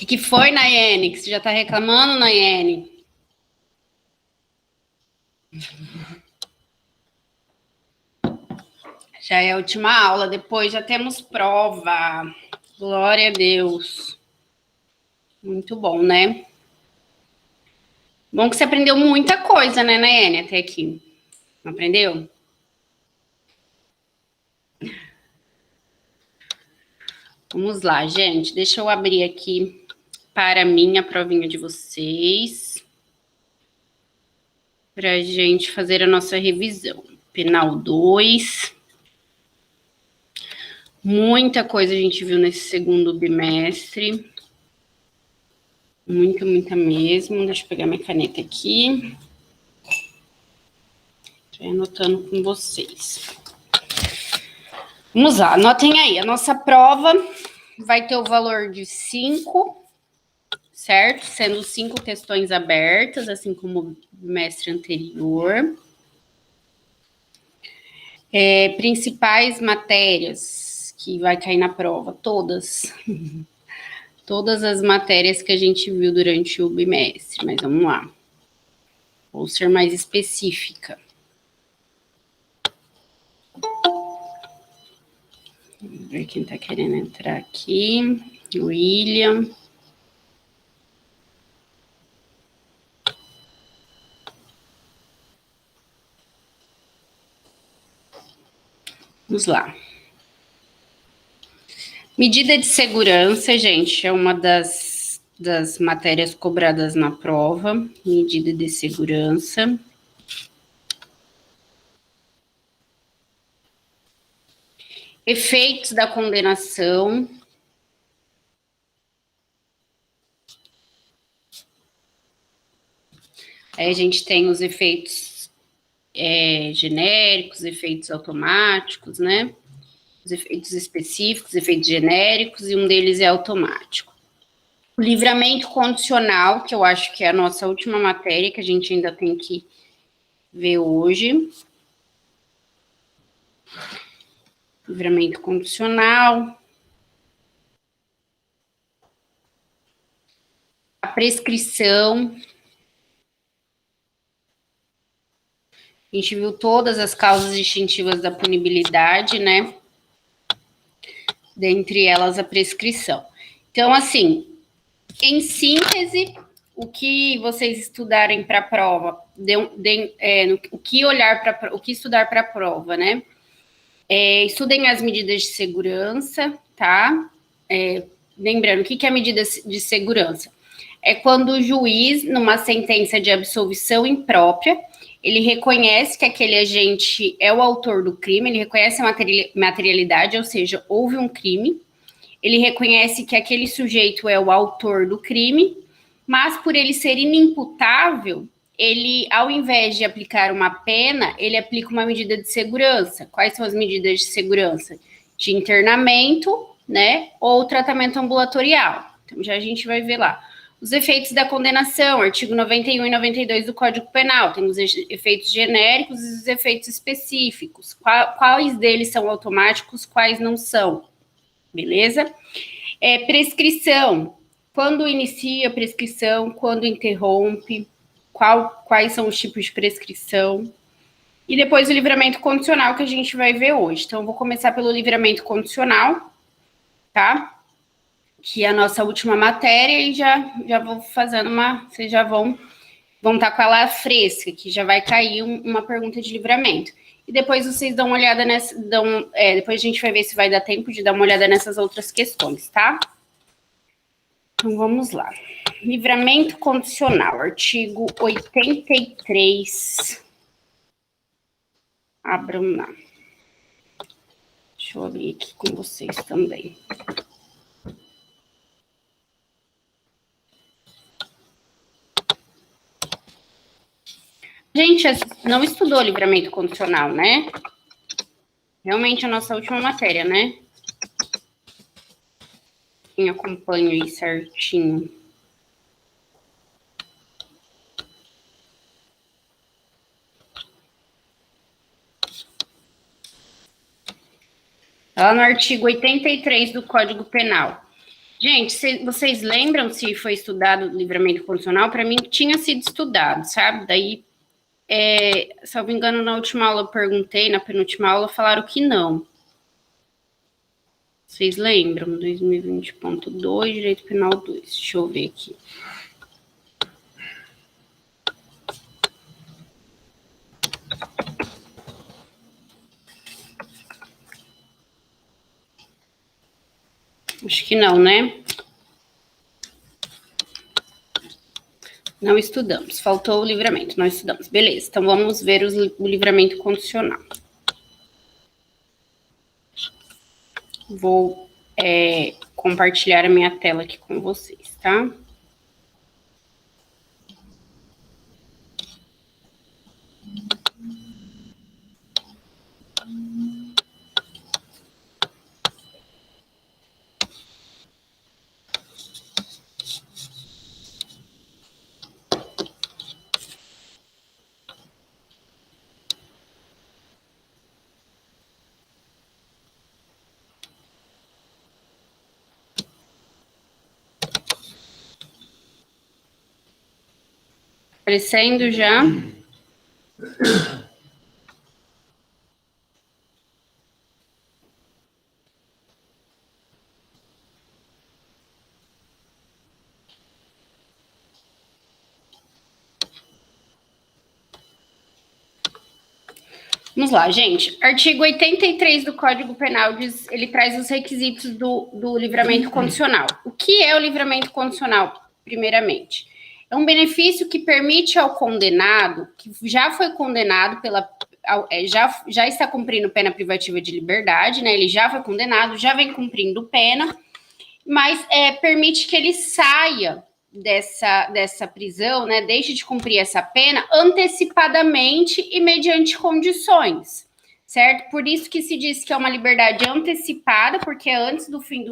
que foi, Nayene? Que você já tá reclamando, Nayene? Já é a última aula, depois já temos prova. Glória a Deus. Muito bom, né? Bom que você aprendeu muita coisa, né, Nayene, até aqui. Não aprendeu? Vamos lá, gente. Deixa eu abrir aqui para mim a provinha de vocês. Para a gente fazer a nossa revisão. Penal 2. Muita coisa a gente viu nesse segundo bimestre. Muita mesmo. Deixa eu pegar minha caneta aqui. Estou anotando com vocês. Vamos lá, anotem aí. A nossa prova vai ter o valor de 5, certo? Sendo 5 questões abertas, assim como o bimestre anterior. Principais matérias que vai cair na prova, todas. Todas as matérias que a gente viu durante o bimestre, mas vamos lá. Vou ser mais específica. Vamos ver quem está querendo entrar aqui. William. Vamos lá. Medida de segurança, gente, é uma das matérias cobradas na prova. Medida de segurança. Efeitos da condenação. Aí a gente tem os efeitos genéricos, efeitos automáticos, né? Os efeitos específicos, efeitos genéricos, e um deles é automático. O livramento condicional, que eu acho que é a nossa última matéria, que a gente ainda tem que ver hoje. Livramento condicional. A prescrição. A gente viu todas as causas distintivas da punibilidade, né? Dentre elas, a prescrição. Então, assim, em síntese, o que vocês estudarem para a prova, o que estudar para a prova, né? Estudem as medidas de segurança, tá? Lembrando, o que é medida de segurança? É quando o juiz, numa sentença de absolvição imprópria, ele reconhece que aquele agente é o autor do crime, ele reconhece a materialidade, ou seja, houve um crime, ele reconhece que aquele sujeito é o autor do crime, mas por ele ser inimputável, ele, ao invés de aplicar uma pena, ele aplica uma medida de segurança. Quais são as medidas de segurança? De internamento, né, ou tratamento ambulatorial. Então, já a gente vai ver lá. Os efeitos da condenação, artigo 91 e 92 do Código Penal. Temos os efeitos genéricos e os efeitos específicos. Quais deles são automáticos, quais não são? Beleza? Prescrição. Quando inicia a prescrição, quando interrompe, quais são os tipos de prescrição. E depois o livramento condicional, que a gente vai ver hoje. Então, eu vou começar pelo livramento condicional, tá? Que é a nossa última matéria, e já vou fazendo vocês já vão estar com ela fresca, que já vai cair uma pergunta de livramento. E depois vocês dão uma olhada depois a gente vai ver se vai dar tempo de dar uma olhada nessas outras questões, tá? Então, vamos lá. Livramento condicional, artigo 83. Abram lá. Deixa eu abrir aqui com vocês também. Gente, não estudou livramento condicional, né? Realmente a nossa última matéria, né? Quem acompanha aí certinho. Lá no artigo 83 do Código Penal. Gente, vocês lembram se foi estudado o livramento condicional? Para mim, tinha sido estudado, sabe? Daí, se eu não me engano, na última aula eu perguntei, na penúltima aula falaram que não. Vocês lembram? 2020.2, Direito Penal 2. Deixa eu ver aqui. Acho que não, né? Não estudamos. Faltou o livramento. Não estudamos. Beleza. Então, vamos ver o livramento condicional. Vou compartilhar a minha tela aqui com vocês, tá? Aparecendo já. Vamos lá, gente. Artigo 83 do Código Penal ele traz os requisitos do livramento condicional. O que é o livramento condicional, primeiramente? É um benefício que permite ao condenado, que já foi condenado já está cumprindo pena privativa de liberdade, né? Ele já foi condenado, já vem cumprindo pena, mas permite que ele saia dessa prisão, né, deixe de cumprir essa pena antecipadamente e mediante condições, certo? Por isso que se diz que é uma liberdade antecipada, porque é antes do fim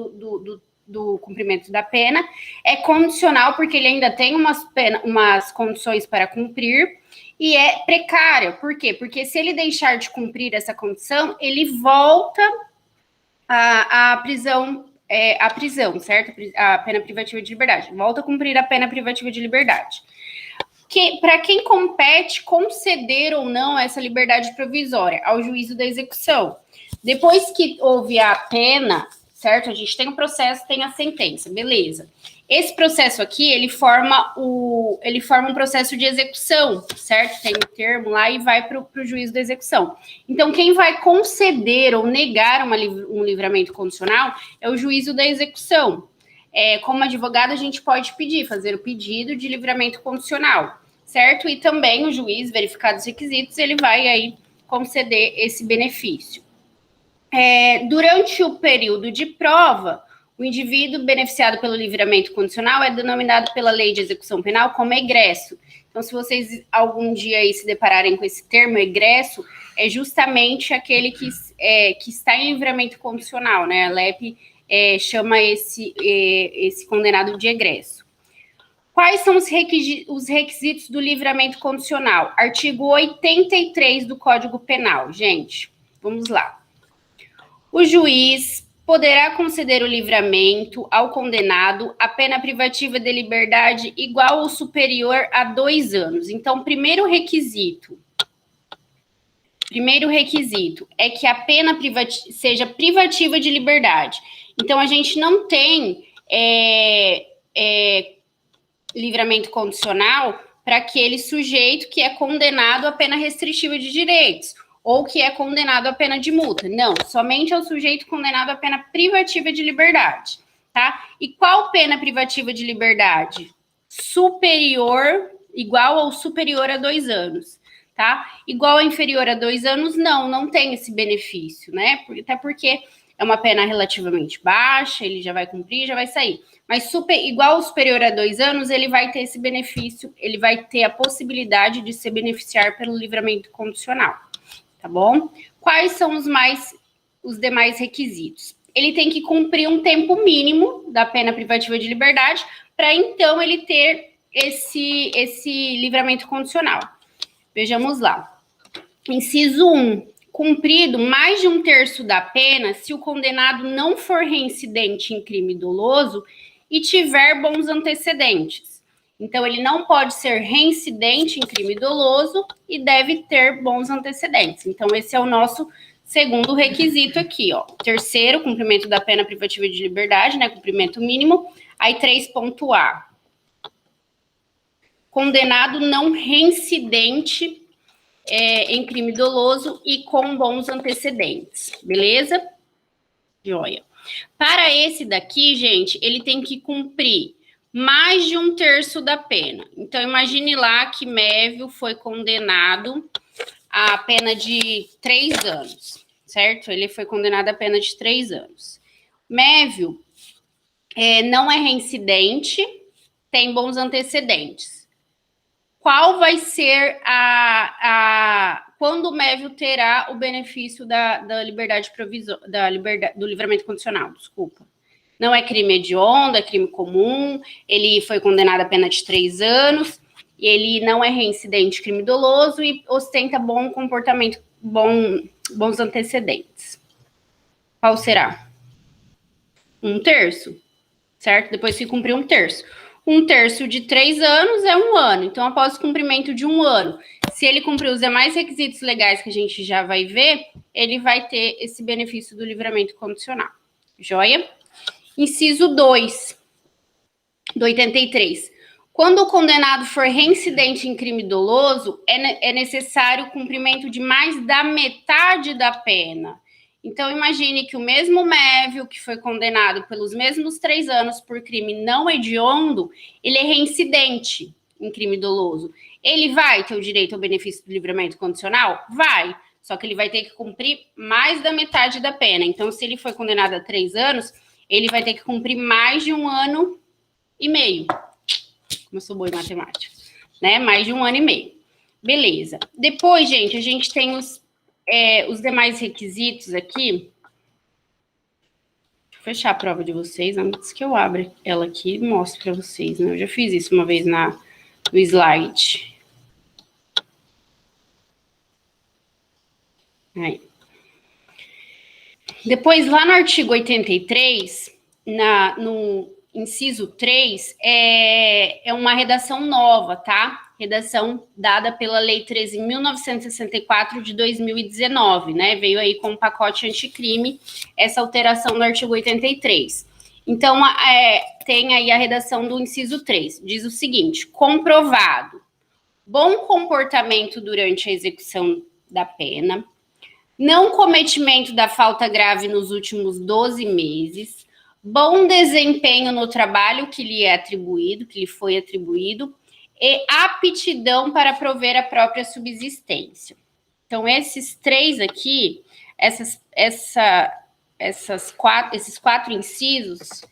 do cumprimento da pena, é condicional, porque ele ainda tem umas condições para cumprir, e é precária, por quê? Porque se ele deixar de cumprir essa condição, ele volta à prisão, certo? A pena privativa de liberdade. Volta a cumprir a pena privativa de liberdade. Para quem compete conceder ou não essa liberdade provisória? Ao juízo da execução. Depois que houve a pena, certo? A gente tem o processo, tem a sentença, beleza. Esse processo aqui, ele forma um processo de execução, certo? Tem um termo lá e vai para o juízo da execução. Então, quem vai conceder ou negar um livramento condicional é o juízo da execução. Como advogado, a gente pode fazer o pedido de livramento condicional, certo? E também o juiz, verificados os requisitos, ele vai aí conceder esse benefício. Durante o período de prova, o indivíduo beneficiado pelo livramento condicional é denominado pela Lei de Execução Penal como egresso. Então, se vocês algum dia aí se depararem com esse termo, egresso, é justamente aquele que está em livramento condicional, né? A LEP chama esse condenado de egresso. Quais são os requisitos do livramento condicional? Artigo 83 do Código Penal. Gente, vamos lá. O juiz poderá conceder o livramento ao condenado a pena privativa de liberdade igual ou superior a 2 anos. Então, primeiro requisito é que a pena seja privativa de liberdade. Então, a gente não tem livramento condicional para aquele sujeito que é condenado a pena restritiva de direitos ou que é condenado a pena de multa. Não, somente ao sujeito condenado a pena privativa de liberdade, tá? E qual pena privativa de liberdade? Superior, igual ou superior a 2 anos, tá? Igual ou inferior a 2 anos, não tem esse benefício, né? Até porque é uma pena relativamente baixa, ele já vai cumprir, já vai sair. Mas igual ou superior a 2 anos, ele vai ter esse benefício, ele vai ter a possibilidade de se beneficiar pelo livramento condicional. Tá bom? Quais são os demais requisitos? Ele tem que cumprir um tempo mínimo da pena privativa de liberdade para então ele ter esse livramento condicional. Vejamos lá. Inciso 1. cumprido mais de 1/3 da pena se o condenado não for reincidente em crime doloso e tiver bons antecedentes. Então, ele não pode ser reincidente em crime doloso e deve ter bons antecedentes. Então, esse é o nosso segundo requisito aqui, ó. Terceiro, cumprimento da pena privativa de liberdade, né? Cumprimento mínimo. Aí, 3.A. Condenado não reincidente em crime doloso e com bons antecedentes, beleza? Joia. Para esse daqui, gente, ele tem que cumprir mais de 1/3 da pena. Então, imagine lá que Mévio foi condenado à pena de 3 anos, certo? Ele foi condenado à pena de 3 anos. Mévio não é reincidente, tem bons antecedentes. Qual vai ser quando o Mévio terá o benefício da liberdade provisória, do livramento condicional, desculpa. Não é crime hediondo, é crime comum, ele foi condenado a pena de 3 anos, ele não é reincidente crime doloso e ostenta bom comportamento, bons antecedentes. Qual será? 1/3, certo? Depois que cumprir 1/3. 1/3 de 3 anos é 1 ano. Então, após o cumprimento de 1 ano, se ele cumprir os demais requisitos legais que a gente já vai ver, ele vai ter esse benefício do livramento condicional. Joia? Inciso 2, do 83. Quando o condenado for reincidente em crime doloso, é necessário o cumprimento de mais da metade da pena. Então, imagine que o mesmo Mévio, que foi condenado pelos mesmos 3 anos por crime não hediondo, ele é reincidente em crime doloso. Ele vai ter o direito ao benefício do livramento condicional? Vai. Só que ele vai ter que cumprir mais da metade da pena. Então, se ele foi condenado a 3 anos, ele vai ter que cumprir mais de 1 ano e meio. Como eu sou boa em matemática. Né? Mais de 1 ano e meio. Beleza. Depois, gente, a gente tem os demais requisitos aqui. Deixa eu fechar a prova de vocês antes que eu abra ela aqui e mostre para vocês, né? Eu já fiz isso uma vez no slide. Aí. Depois, lá no artigo 83, no inciso 3, é uma redação nova, tá? Redação dada pela Lei 13.964 de 2019, né? Veio aí com o pacote anticrime, essa alteração do artigo 83. Então, tem aí a redação do inciso 3. Diz o seguinte: comprovado bom comportamento durante a execução da pena, não cometimento da falta grave nos últimos 12 meses, bom desempenho no trabalho que lhe é atribuído, que lhe foi atribuído, e aptidão para prover a própria subsistência. Então, esses 3 aqui, esses 4 incisos,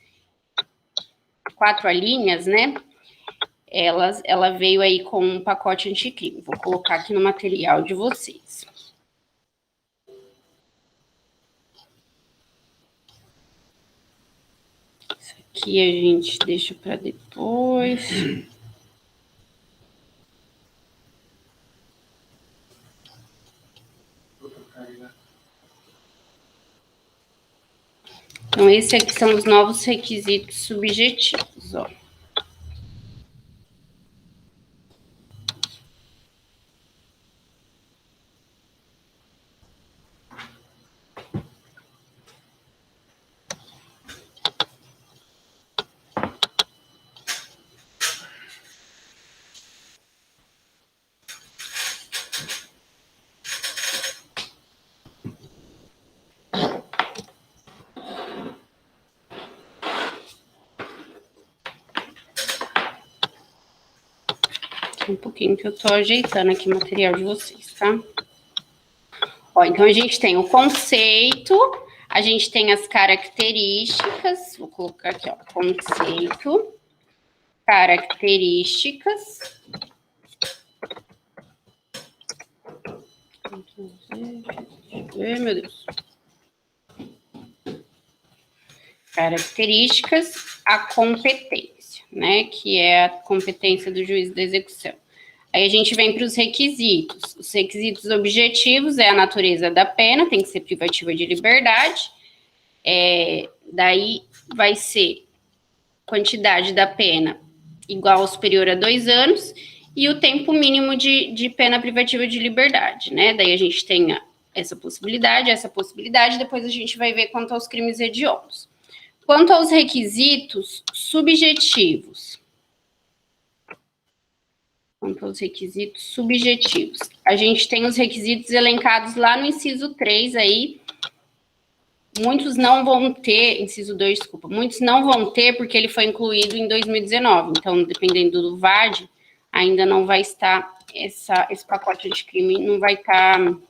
4 alíneas, né? Ela veio aí com um pacote anticrime. Vou colocar aqui no material de vocês. Isso aqui a gente deixa para depois. Então, esses aqui são os novos requisitos subjetivos, ó. Um pouquinho que eu tô ajeitando aqui o material de vocês, tá? Ó, então a gente tem o conceito, a gente tem as características, vou colocar aqui, ó, conceito, características. Ai, meu Deus. Características, a competência, né? Que é a competência do juiz da execução. Aí a gente vem para os requisitos. Os requisitos objetivos é a natureza da pena, tem que ser privativa de liberdade. Daí vai ser quantidade da pena igual ou superior a 2 anos e o tempo mínimo de pena privativa de liberdade, né? Daí a gente tem essa possibilidade, depois a gente vai ver quanto aos crimes hediondos. Quanto aos requisitos subjetivos. A gente tem os requisitos elencados lá no inciso 3 aí. Muitos não vão ter, inciso 2, desculpa, muitos não vão ter porque ele foi incluído em 2019. Então, dependendo do VAD, ainda não vai estar, esse pacote anticrime não vai estar no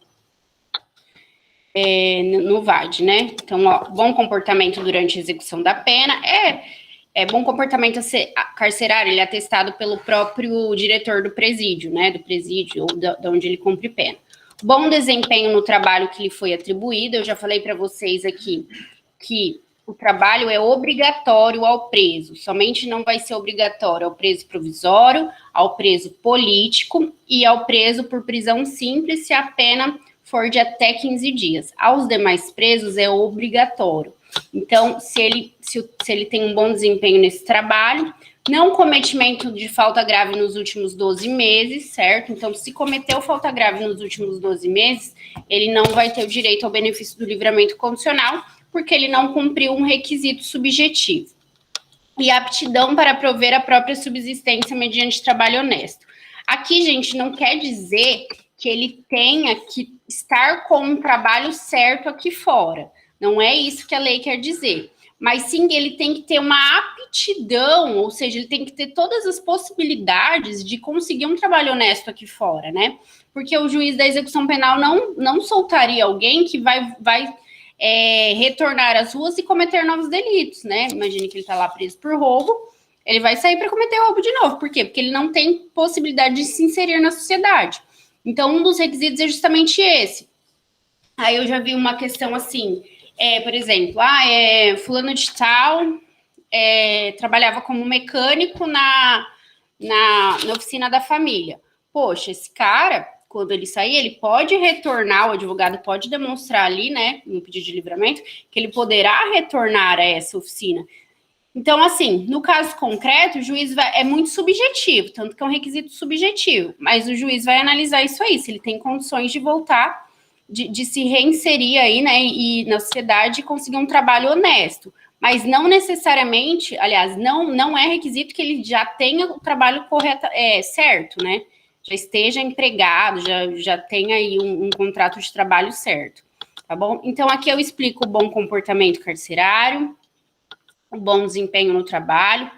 VAD, né? Então, ó, bom comportamento durante a execução da pena. Bom comportamento carcerário, ele é atestado pelo próprio diretor do presídio, né? Do presídio ou de onde ele cumpre pena. Bom desempenho no trabalho que lhe foi atribuído. Eu já falei para vocês aqui que o trabalho é obrigatório ao preso. Somente não vai ser obrigatório ao preso provisório, ao preso político e ao preso por prisão simples, se a pena for de até 15 dias. Aos demais presos é obrigatório. Então, se ele tem um bom desempenho nesse trabalho, não cometimento de falta grave nos últimos 12 meses, certo? Então, se cometeu falta grave nos últimos 12 meses, ele não vai ter o direito ao benefício do livramento condicional, porque ele não cumpriu um requisito subjetivo. E aptidão para prover a própria subsistência mediante trabalho honesto. Aqui, gente, não quer dizer que ele tenha que estar com um trabalho certo aqui fora. Não é isso que a lei quer dizer. Mas sim, ele tem que ter uma aptidão, ou seja, ele tem que ter todas as possibilidades de conseguir um trabalho honesto aqui fora, né? Porque o juiz da execução penal não soltaria alguém que vai retornar às ruas e cometer novos delitos, né? Imagine que ele está lá preso por roubo, ele vai sair para cometer roubo de novo. Por quê? Porque ele não tem possibilidade de se inserir na sociedade. Então, um dos requisitos é justamente esse. Aí eu já vi uma questão assim, por exemplo, fulano de tal trabalhava como mecânico na oficina da família. Poxa, esse cara, quando ele sair, ele pode retornar, o advogado pode demonstrar ali, né, no pedido de livramento, que ele poderá retornar a essa oficina. Então, assim, no caso concreto, o juiz é muito subjetivo, tanto que é um requisito subjetivo, mas o juiz vai analisar isso aí, se ele tem condições de voltar, de se reinserir aí, né, e na sociedade e conseguir um trabalho honesto. Mas não necessariamente, aliás, não é requisito que ele já tenha o trabalho correto, certo, né? Já esteja empregado, já tenha aí um contrato de trabalho certo, tá bom? Então, aqui eu explico o bom comportamento carcerário, o bom desempenho no trabalho,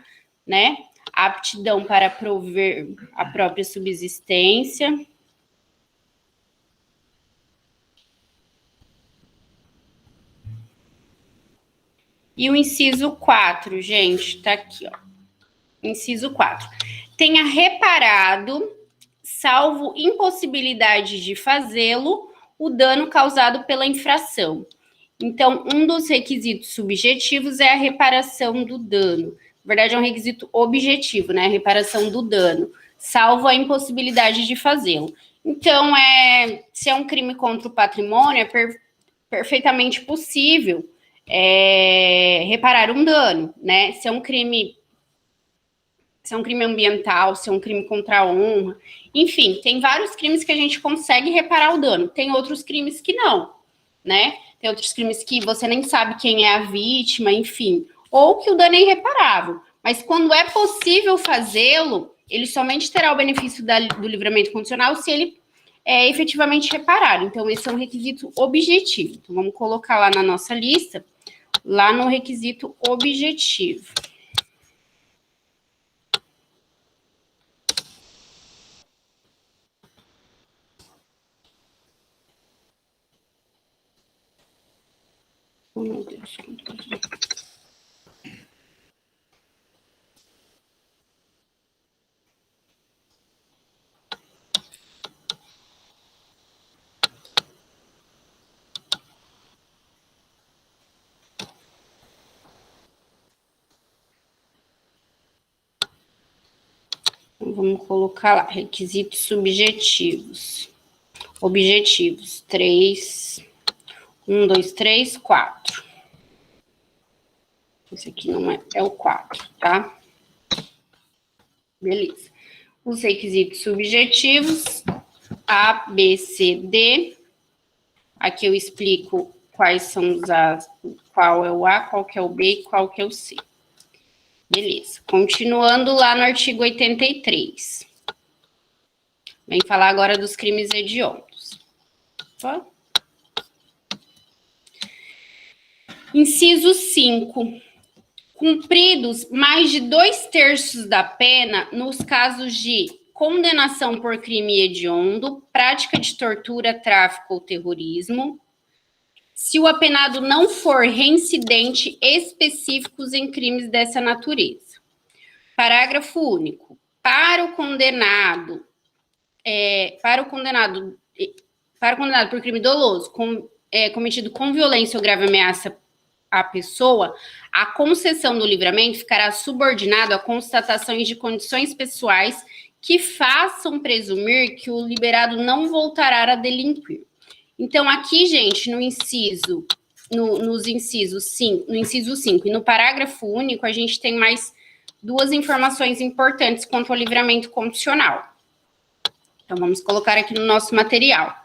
né? A aptidão para prover a própria subsistência. E o inciso 4, gente, tá aqui, ó. Inciso 4. Tenha reparado, salvo impossibilidade de fazê-lo, o dano causado pela infração. Então, um dos requisitos subjetivos é a reparação do dano. Na verdade, é um requisito objetivo, né? A reparação do dano, salvo a impossibilidade de fazê-lo. Então, se é um crime contra o patrimônio, é perfeitamente possível reparar um dano, né? Se é um crime ambiental, se é um crime contra a honra, enfim, tem vários crimes que a gente consegue reparar o dano. Tem outros crimes que não, né? Tem outros crimes que você nem sabe quem é a vítima, enfim, ou que o dano é irreparável. Mas quando é possível fazê-lo, ele somente terá o benefício do livramento condicional se ele é efetivamente reparado. Então, esse é um requisito objetivo. Então, vamos colocar lá na nossa lista, lá no requisito objetivo. Oh, meu Deus. vamos colocar lá, requisitos subjetivos. Objetivos, 3. 1, 2, 3, 4. Esse aqui não é o 4, tá? Beleza. Os requisitos subjetivos, A, B, C, D. Aqui eu explico quais são os A, qual é o A, qual que é o B e qual que é o C. Beleza. Continuando lá no artigo 83. Vem falar agora dos crimes hediondos. Opa. Inciso 5. Cumpridos mais de 2/3 da pena nos casos de condenação por crime hediondo, prática de tortura, tráfico ou terrorismo, se o apenado não for reincidente específicos em crimes dessa natureza. Parágrafo único. Para o condenado por crime doloso, cometido com violência ou grave ameaça à pessoa, a concessão do livramento ficará subordinado a constatações de condições pessoais que façam presumir que o liberado não voltará a delinquir. Então, aqui, gente, no inciso 5 e no parágrafo único, a gente tem mais 2 informações importantes quanto ao livramento condicional. Então, vamos colocar aqui no nosso material.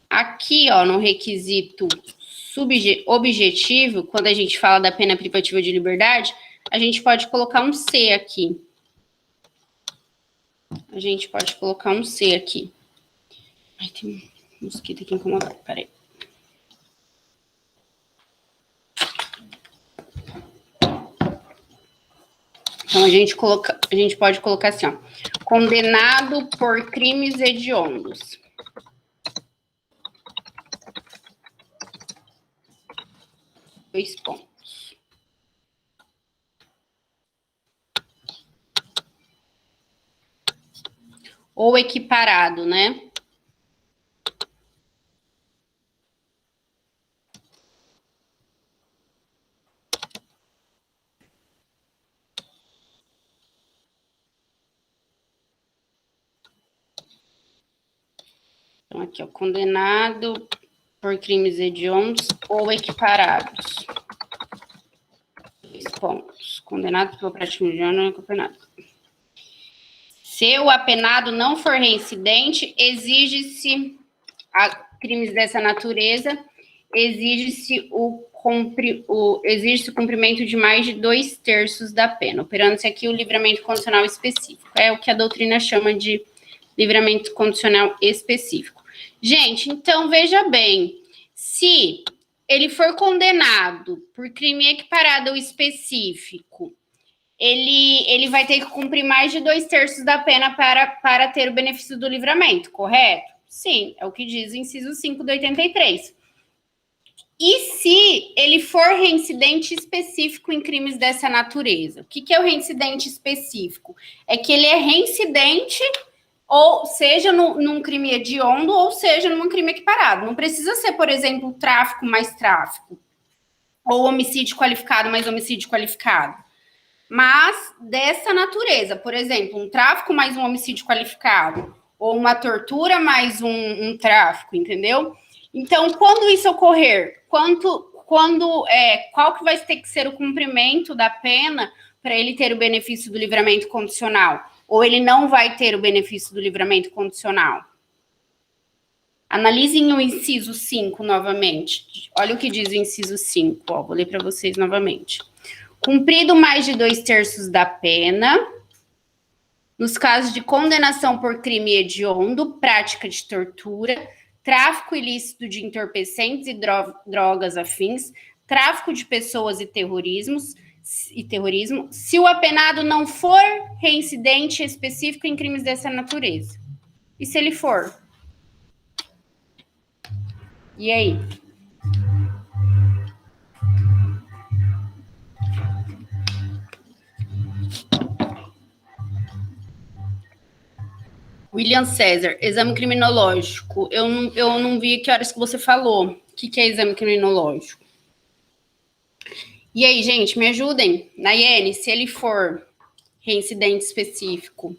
Aqui, ó, no requisito objetivo, quando a gente fala da pena privativa de liberdade, a gente pode colocar um C aqui. Ai, tem um mosquito aqui incomodado, peraí. Então, a gente pode colocar assim, ó. Condenado por crimes hediondos. Dois pontos. Ou equiparado, né? Então, aqui, ó, condenado por crimes hediondos ou equiparados. 2 pontos. Condenado pela prática hedionda ou equiparado. Se o apenado não for reincidente, exige-se, a crimes dessa natureza, exige-se o cumprimento de mais de 2/3 da pena, operando-se aqui o livramento condicional específico. É o que a doutrina chama de livramento condicional específico. Gente, então, veja bem, se ele for condenado por crime equiparado ou específico, ele vai ter que cumprir mais de 2/3 da pena para ter o benefício do livramento, correto? Sim, é o que diz o inciso 5 do 83. E se ele for reincidente específico em crimes dessa natureza? O que é o reincidente específico? É que ele é reincidente, ou seja, num crime hediondo, ou seja, num crime equiparado. Não precisa ser, por exemplo, tráfico mais tráfico, ou homicídio qualificado mais homicídio qualificado. Mas dessa natureza, por exemplo, um tráfico mais um homicídio qualificado, ou uma tortura mais um tráfico, entendeu? Então, quando isso ocorrer, qual que vai ter que ser o cumprimento da pena para ele ter o benefício do livramento condicional? Ou ele não vai ter o benefício do livramento condicional? Analisem o inciso 5 novamente. Olha o que diz o inciso 5, ó, vou ler para vocês novamente. Cumprido mais de 2/3 da pena, nos casos de condenação por crime hediondo, prática de tortura, tráfico ilícito de entorpecentes e drogas afins, tráfico de pessoas e terrorismo, se o apenado não for reincidente específico em crimes dessa natureza. E se ele for? E aí? William César, exame criminológico. Eu não vi que horas que você falou. O que é exame criminológico? E aí, gente, me ajudem. Nayene, se ele for reincidente específico?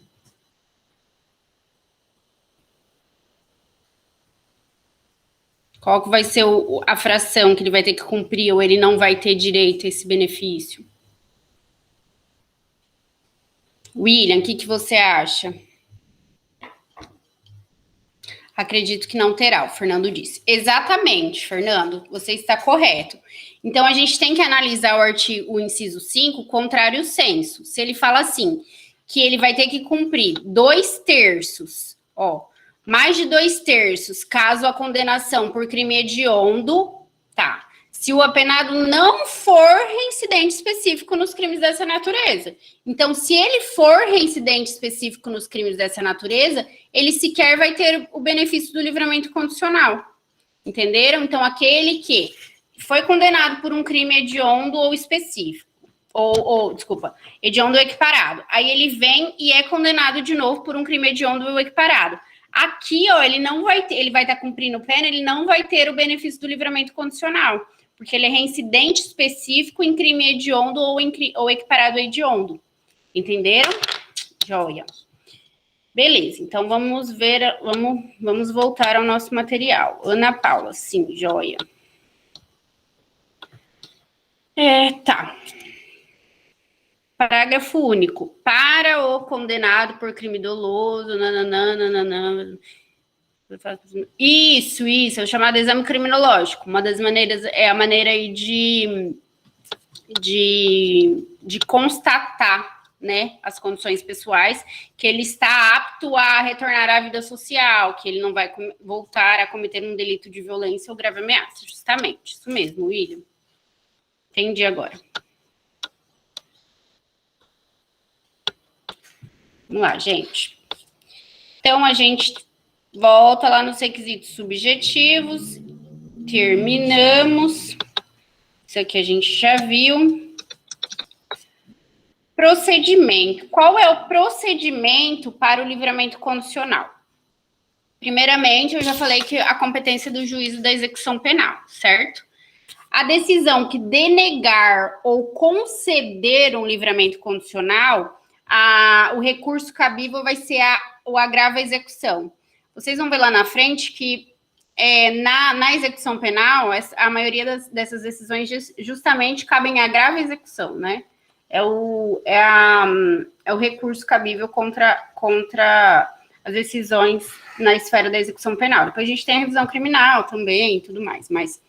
Qual que vai ser a fração que ele vai ter que cumprir ou ele não vai ter direito a esse benefício? William, o que você acha? Acredito que não terá, o Fernando disse. Exatamente, Fernando, você está correto. Então, a gente tem que analisar o inciso 5, contrário senso. Se ele fala assim, que ele vai ter que cumprir 2/3, mais de 2/3, caso a condenação por crime hediondo, tá. Se o apenado não for reincidente específico nos crimes dessa natureza. Então, se ele for reincidente específico nos crimes dessa natureza, ele sequer vai ter o benefício do livramento condicional. Entenderam? Então, aquele que foi condenado por um crime hediondo ou específico, desculpa, hediondo ou equiparado. Aí ele vem e é condenado de novo por um crime hediondo ou equiparado. Aqui, ele não vai ter, ele vai estar cumprindo pena, ele não vai ter o benefício do livramento condicional, porque ele é reincidente específico em crime hediondo ou equiparado hediondo. Entenderam? Joia. Beleza, então vamos ver, vamos voltar ao nosso material. Ana Paula, sim, joia. Tá. Parágrafo único. Para o condenado por crime doloso, nananana. Isso, é o chamado exame criminológico. Uma das maneiras, é a maneira aí de constatar, né, as condições pessoais, que ele está apto a retornar à vida social, que ele não vai voltar a cometer um delito de violência ou grave ameaça. Justamente, isso mesmo, William. Entendi agora. Vamos lá, gente. Então, a gente volta lá nos requisitos subjetivos. Terminamos. Isso aqui a gente já viu. Procedimento. Qual é o procedimento para o livramento condicional? Primeiramente, eu já falei que a competência do juízo da execução penal, certo? A decisão que denegar ou conceder um livramento condicional, o recurso cabível vai ser o agravo à execução. Vocês vão ver lá na frente que na execução penal, a maioria dessas decisões justamente cabem agravo à execução, né? É o recurso cabível contra as decisões na esfera da execução penal. Depois a gente tem a revisão criminal também e tudo mais, mas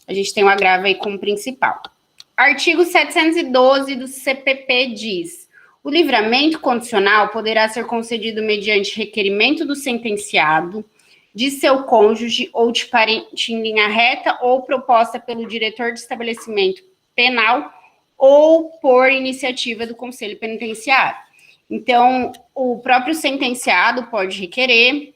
a gente tem o agravo aí como principal. Artigo 712 do CPP diz: o livramento condicional poderá ser concedido mediante requerimento do sentenciado, de seu cônjuge ou de parente em linha reta ou proposta pelo diretor de estabelecimento penal ou por iniciativa do Conselho Penitenciário. Então, o próprio sentenciado pode requerer,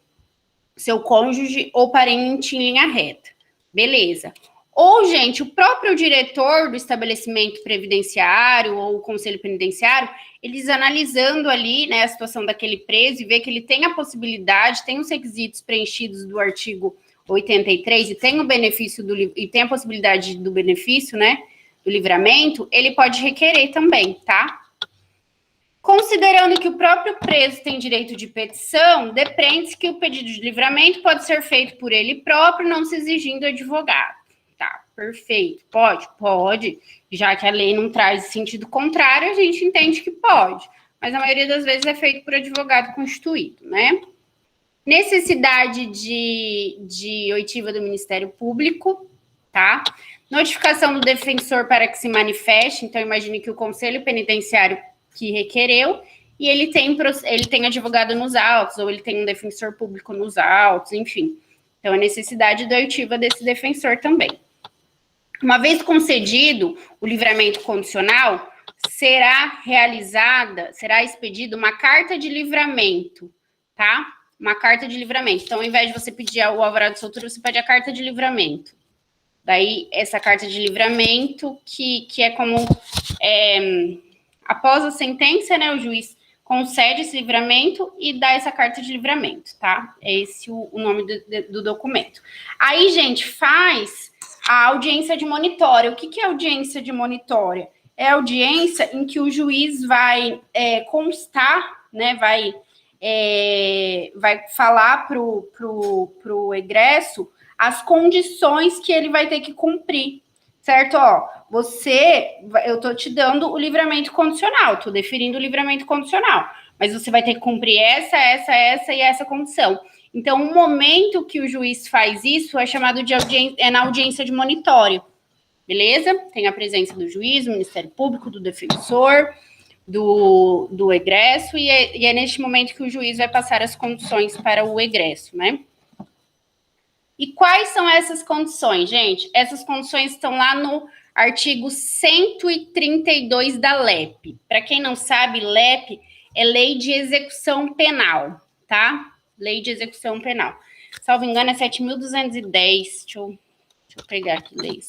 seu cônjuge ou parente em linha reta. Beleza. Ou, gente, o próprio diretor do estabelecimento previdenciário ou o Conselho Penitenciário, eles analisando ali, né, a situação daquele preso e ver que ele tem a possibilidade, tem os requisitos preenchidos do artigo 83 e tem o benefício e tem a possibilidade do benefício, né, do livramento, ele pode requerer também, tá? Considerando que o próprio preso tem direito de petição, depreende-se que o pedido de livramento pode ser feito por ele próprio, não se exigindo advogado. Tá, perfeito. Pode. Já que a lei não traz sentido contrário, a gente entende que pode. Mas a maioria das vezes é feito por advogado constituído, né? Necessidade de oitiva do Ministério Público, tá? Notificação do defensor para que se manifeste. Então, imagine que o Conselho Penitenciário que requereu e ele tem advogado nos autos, ou ele tem um defensor público nos autos, enfim. Então, a necessidade da oitiva desse defensor também. Uma vez concedido o livramento condicional, será expedida uma carta de livramento, tá? Uma carta de livramento. Então, ao invés de você pedir o alvará de soltura, você pede a carta de livramento. Daí, essa carta de livramento, que é como... após a sentença, né, o juiz concede esse livramento e dá essa carta de livramento, tá? É esse o nome do documento. Aí, gente, faz a audiência de monitória. O que é audiência de monitória? é a audiência em que o juiz vai constar, né, vai falar para o egresso as condições que ele vai ter que cumprir, certo? Ó, eu estou te dando o livramento condicional, estou deferindo o livramento condicional, mas você vai ter que cumprir essa e essa condição. Então, o momento que o juiz faz isso é chamado de na audiência de monitório, beleza? Tem a presença do juiz, do Ministério Público, do defensor, do egresso, e é neste momento que o juiz vai passar as condições para o egresso, né? E quais são essas condições, gente? Essas condições estão lá no artigo 132 da LEP. Para quem não sabe, LEP é Lei de Execução Penal, tá? Lei de Execução Penal. Salvo engano, é 7.210. Deixa eu pegar aqui, Lei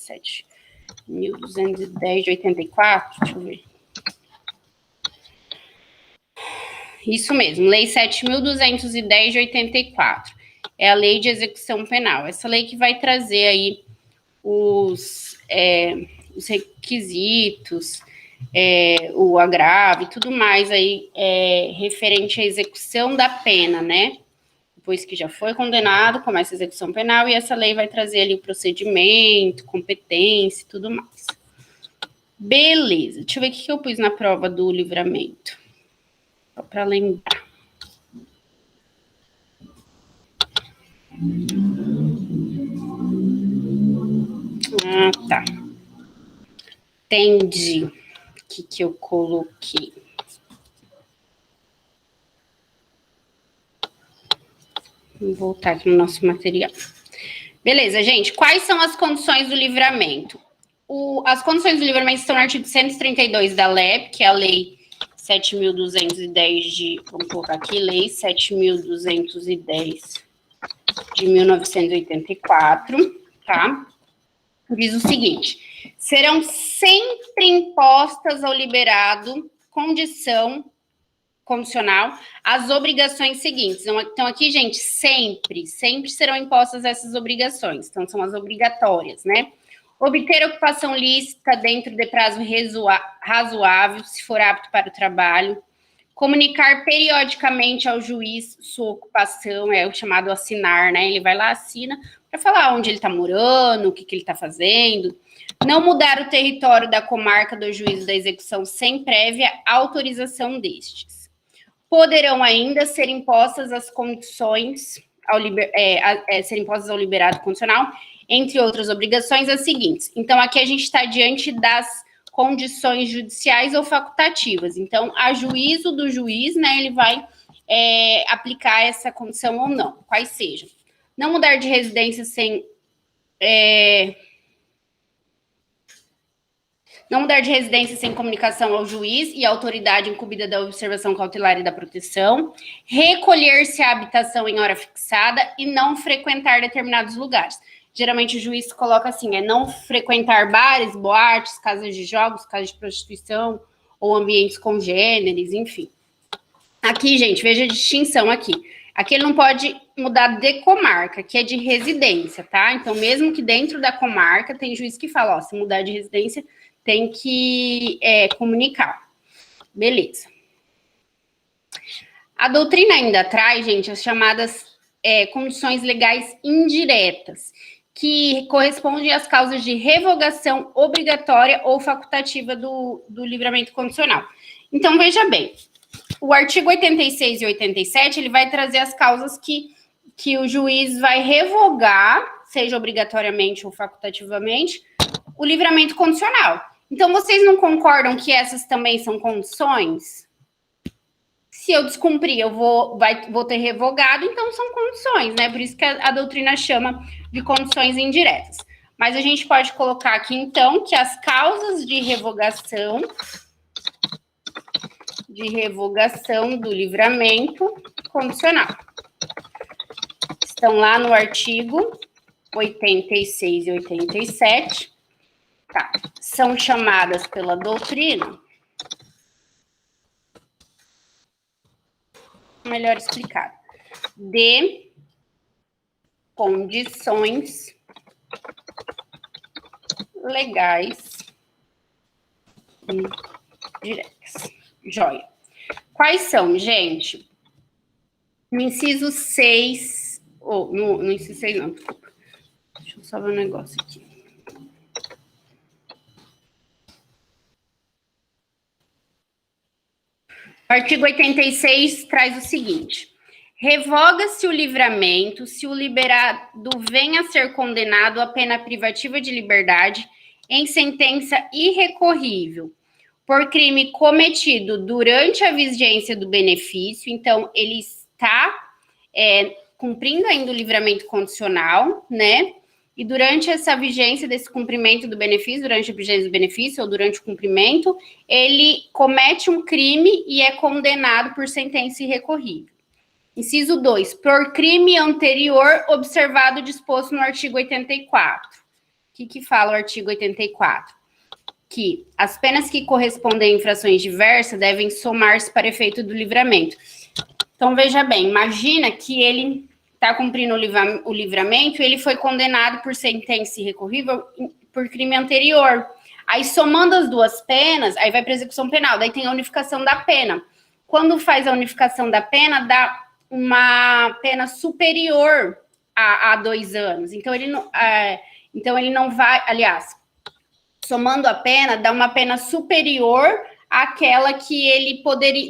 7.210 de 84. Deixa eu ver. Isso mesmo, Lei 7.210 de 84. É a Lei de Execução Penal. Essa lei que vai trazer aí os requisitos, o agravo e tudo mais aí referente à execução da pena, né? Depois que já foi condenado, começa a execução penal e essa lei vai trazer ali o procedimento, competência e tudo mais. Beleza, deixa eu ver o que eu pus na prova do livramento. Só para lembrar. Ah, tá. Entendi o que eu coloquei. Vou voltar aqui no nosso material. Beleza, gente. Quais são as condições do livramento? As condições do livramento estão no artigo 132 da LEP, que é a Lei 7.210 de... Vamos colocar aqui, Lei 7.210 de 1984, tá? Diz o seguinte: serão sempre impostas ao liberado condicional as obrigações seguintes. Então, aqui, gente, sempre serão impostas essas obrigações. Então, são as obrigatórias, né? Obter ocupação lícita dentro de prazo razoável, se for apto para o trabalho. Comunicar periodicamente ao juiz sua ocupação, é o chamado assinar, né? Ele vai lá, assina, para falar onde ele está morando, o que ele está fazendo. Não mudar o território da comarca do juízo da execução sem prévia autorização destes. Poderão ainda ser impostas as condições ser impostas ao liberado condicional, entre outras obrigações, as seguintes. Então, aqui a gente está diante das condições judiciais ou facultativas. Então, a juízo do juiz, né, ele vai aplicar essa condição ou não, quais sejam. Não mudar de residência sem... Não mudar de residência sem comunicação ao juiz e à autoridade incumbida da observação cautelar e da proteção. Recolher-se à habitação em hora fixada e não frequentar determinados lugares. Geralmente o juiz coloca assim, não frequentar bares, boates, casas de jogos, casas de prostituição ou ambientes congêneres, enfim. Aqui, gente, veja a distinção aqui. Aqui ele não pode mudar de comarca, que é de residência, tá? Então, mesmo que dentro da comarca, tem juiz que fala, ó, se mudar de residência, tem que comunicar. Beleza. A doutrina ainda traz, gente, as chamadas condições legais indiretas, que correspondem às causas de revogação obrigatória ou facultativa do livramento condicional. Então, veja bem, o artigo 86 e 87, ele vai trazer as causas que o juiz vai revogar, seja obrigatoriamente ou facultativamente, o livramento condicional. Então, vocês não concordam que essas também são condições? Se eu descumprir, eu vou ter revogado, então são condições, né? Por isso que a doutrina chama de condições indiretas. Mas a gente pode colocar aqui, então, que as causas de revogação do livramento condicional estão lá no artigo 86 e 87, tá? São chamadas pela doutrina, melhor explicado, de condições legais indiretas. Joia. Quais são, gente? No inciso 6... no inciso 6 não, desculpa. Deixa eu só ver um negócio aqui. O artigo 86 traz o seguinte: revoga-se o livramento se o liberado venha a ser condenado a pena privativa de liberdade em sentença irrecorrível por crime cometido durante a vigência do benefício. Então, ele está cumprindo ainda o livramento condicional, né? E durante essa vigência desse cumprimento do benefício, durante a vigência do benefício ou durante o cumprimento, ele comete um crime e é condenado por sentença irrecorrível. Inciso 2, por crime anterior observado disposto no artigo 84. O que fala o artigo 84? Que as penas que correspondem a infrações diversas devem somar-se para efeito do livramento. Então, veja bem, imagina que ele está cumprindo o livramento e ele foi condenado por sentença irrecorrível por crime anterior. Aí, somando as duas penas, aí vai para execução penal, daí tem a unificação da pena. Quando faz a unificação da pena, dá uma pena superior a 2 anos. Então, ele não vai, aliás, somando a pena, dá uma pena superior àquela que ele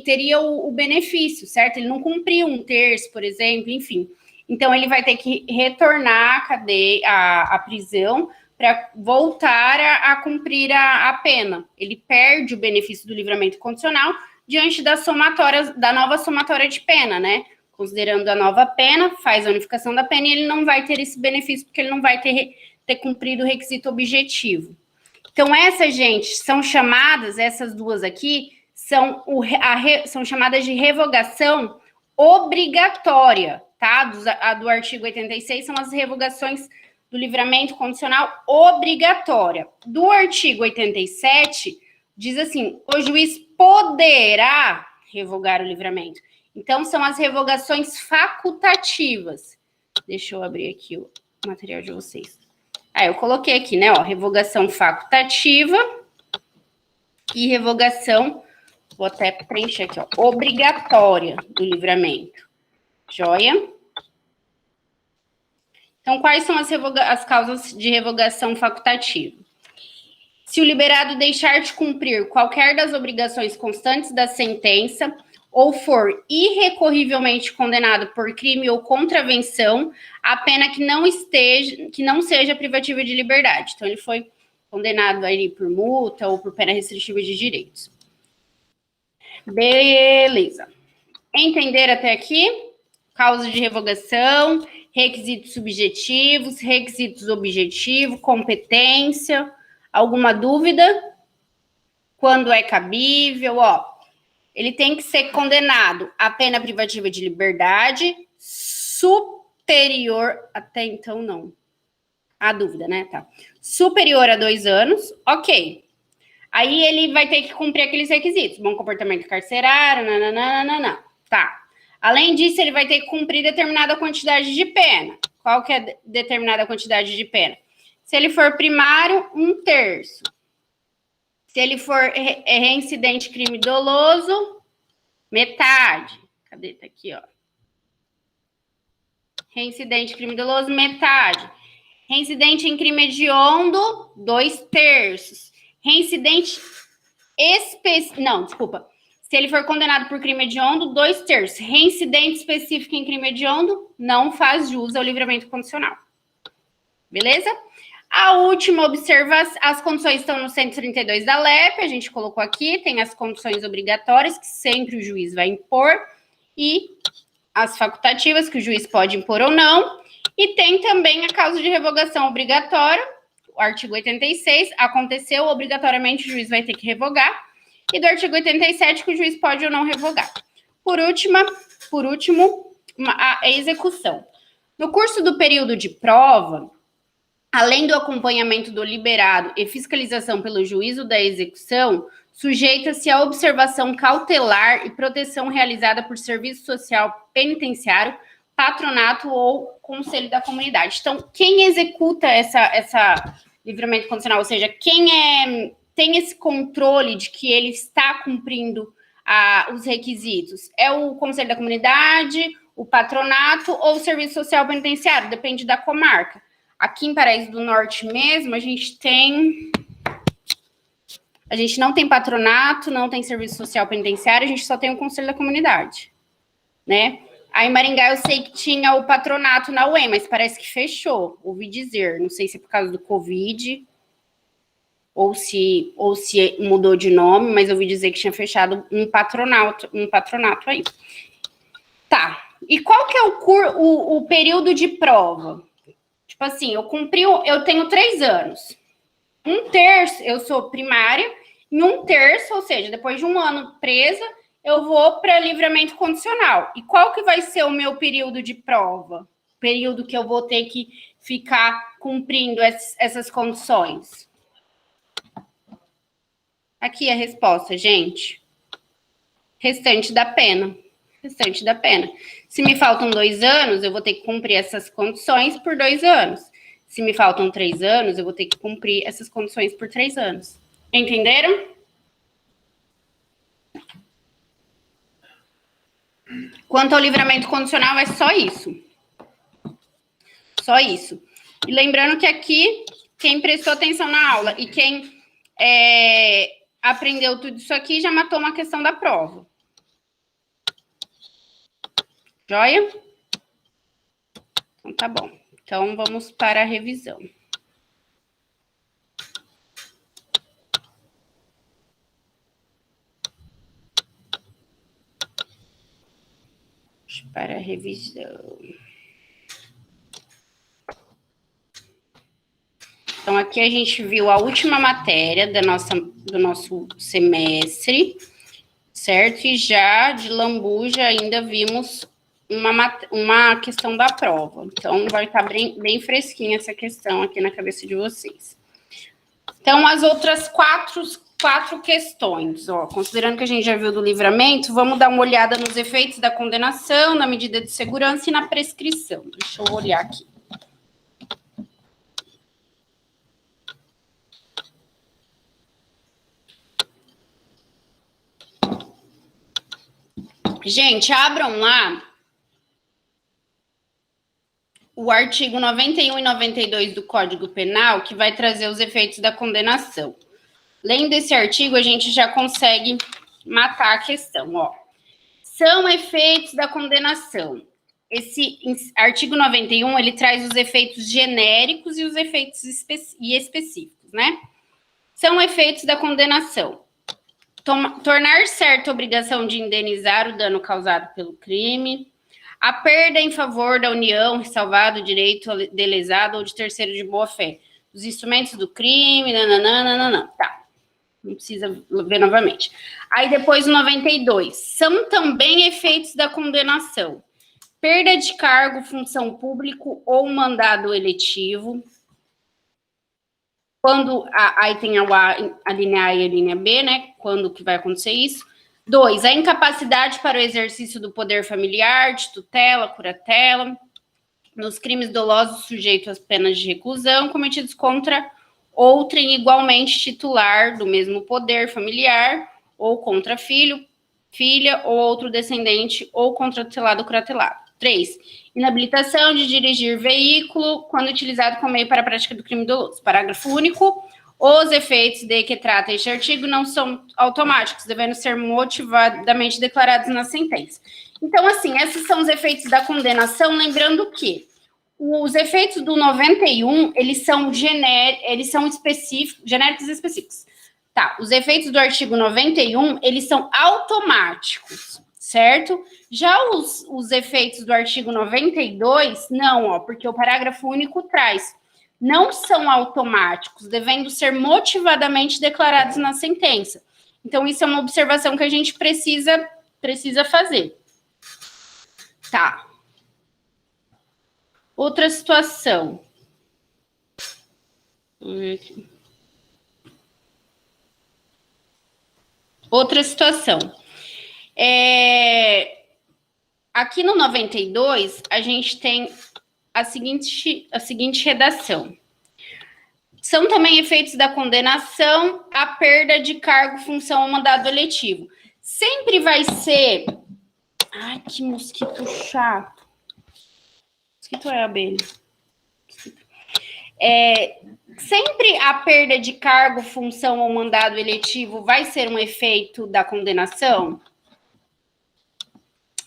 teria o benefício, certo? Ele não cumpriu 1/3, por exemplo, enfim. Então, ele vai ter que retornar à cadeia, à prisão, para voltar a cumprir a pena. Ele perde o benefício do livramento condicional diante da nova somatória de pena, né? Considerando a nova pena, faz a unificação da pena e ele não vai ter esse benefício, porque ele não vai ter cumprido o requisito objetivo. Então, essas duas aqui, são chamadas de revogação obrigatória, tá? A do artigo 86 são as revogações do livramento condicional obrigatória. Do artigo 87, diz assim, o juiz poderá revogar o livramento. Então, são as revogações facultativas. Deixa eu abrir aqui o material de vocês. Eu coloquei aqui, né, ó, revogação facultativa e revogação, vou até preencher aqui, ó, obrigatória do livramento. Joia? Então, quais são as causas de revogação facultativa? Se o liberado deixar de cumprir qualquer das obrigações constantes da sentença ou for irrecorrivelmente condenado por crime ou contravenção, a pena que não seja privativa de liberdade. Então, ele foi condenado aí por multa ou por pena restritiva de direitos. Beleza. Entender até aqui? Causa de revogação, requisitos subjetivos, requisitos objetivos, competência. Alguma dúvida? Quando é cabível? Ele tem que ser condenado à pena privativa de liberdade superior... Até então, não. Há dúvida, né? Tá. Superior a 2 anos, ok. Aí ele vai ter que cumprir aqueles requisitos. Bom comportamento carcerário, nananana. Tá. Além disso, ele vai ter que cumprir determinada quantidade de pena. Qual que é determinada quantidade de pena? Se ele for primário, 1/3. Se ele for reincidente crime doloso, metade. Cadê? Tá aqui, ó. Reincidente crime doloso, metade. Reincidente em crime hediondo, 2/3. Reincidente Não, desculpa. Se ele for condenado por crime hediondo, 2/3. Reincidente específico em crime hediondo, não faz jus ao livramento condicional. Beleza? A última observação, as condições estão no 132 da LEP, a gente colocou aqui, tem as condições obrigatórias, que sempre o juiz vai impor, e as facultativas, que o juiz pode impor ou não, e tem também a causa de revogação obrigatória, o artigo 86, aconteceu, obrigatoriamente o juiz vai ter que revogar, e do artigo 87, que o juiz pode ou não revogar. Por último, a execução. No curso do período de prova, além do acompanhamento do liberado e fiscalização pelo juízo da execução, sujeita-se à observação cautelar e proteção realizada por serviço social penitenciário, patronato ou conselho da comunidade. Então, quem executa essa livramento condicional, ou seja, quem tem esse controle de que ele está cumprindo os requisitos? É o Conselho da Comunidade, o patronato ou o Serviço Social Penitenciário? Depende da comarca. Aqui em Paraíso do Norte mesmo, a gente não tem patronato, não tem Serviço Social Penitenciário, a gente só tem o Conselho da Comunidade, né? Aí em Maringá eu sei que tinha o patronato na UEM, mas parece que fechou, ouvi dizer. Não sei se é por causa do Covid ou se mudou de nome, mas eu ouvi dizer que tinha fechado um patronato aí. Tá. E qual que é o período de prova? Tipo assim, eu tenho 3 anos. 1/3 eu sou primária, em 1/3, ou seja, depois de 1 ano presa, eu vou para livramento condicional. E qual que vai ser o meu período de prova? Período que eu vou ter que ficar cumprindo essas condições? Aqui a resposta, gente. Restante da pena. Restante da pena. Se me faltam 2 anos, eu vou ter que cumprir essas condições por 2 anos. Se me faltam 3 anos, eu vou ter que cumprir essas condições por 3 anos. Entenderam? Quanto ao livramento condicional, é só isso. Só isso. E lembrando que aqui, quem prestou atenção na aula e quem aprendeu tudo isso aqui já matou uma questão da prova. Joia? Então, tá bom. Então, vamos para a revisão. Para a revisão. Então, aqui a gente viu a última matéria do nosso semestre, certo? E já de lambuja ainda vimos uma questão da prova. Então, vai estar bem fresquinha essa questão aqui na cabeça de vocês. Então, as outras quatro questões, ó, considerando que a gente já viu do livramento, vamos dar uma olhada nos efeitos da condenação, na medida de segurança e na prescrição. Deixa eu olhar aqui. Gente, abram lá o artigo 91 e 92 do Código Penal, que vai trazer os efeitos da condenação. Lendo esse artigo, a gente já consegue matar a questão, ó. São efeitos da condenação. Esse artigo 91, ele traz os efeitos genéricos e os efeitos específicos, né? São efeitos da condenação. Tornar certa a obrigação de indenizar o dano causado pelo crime, a perda em favor da União, ressalvado o direito de lesado ou de terceiro de boa-fé, os instrumentos do crime, nananana, tá. Não precisa ver novamente. Aí depois o 92. São também efeitos da condenação. Perda de cargo, função pública ou mandado eletivo. Quando, aí tem a linha A e a linha B, né? Quando que vai acontecer isso? 2, a incapacidade para o exercício do poder familiar, de tutela, curatela, nos crimes dolosos sujeitos às penas de reclusão cometidos contra outrem igualmente titular do mesmo poder familiar, ou contra filho, filha ou outro descendente, ou contra tutelado ou curatelado. 3, inabilitação de dirigir veículo quando utilizado como meio para a prática do crime doloso. Parágrafo único. Os efeitos de que trata este artigo não são automáticos, devendo ser motivadamente declarados na sentença. Então, assim, esses são os efeitos da condenação, lembrando que os efeitos do 91, eles são específicos, genéricos e específicos. Tá, os efeitos do artigo 91, eles são automáticos, certo? Já os efeitos do artigo 92, não, ó, porque o parágrafo único traz. Não são automáticos, devendo ser motivadamente declarados na sentença. Então, isso é uma observação que a gente precisa fazer. Tá. Outra situação. Outra situação. Aqui no 92, a gente tem a seguinte redação. São também efeitos da condenação a perda de cargo, função ou mandado eletivo. Sempre vai ser... Ai, que mosquito chato. Mosquito é abelha. Sempre a perda de cargo, função ou mandado eletivo vai ser um efeito da condenação?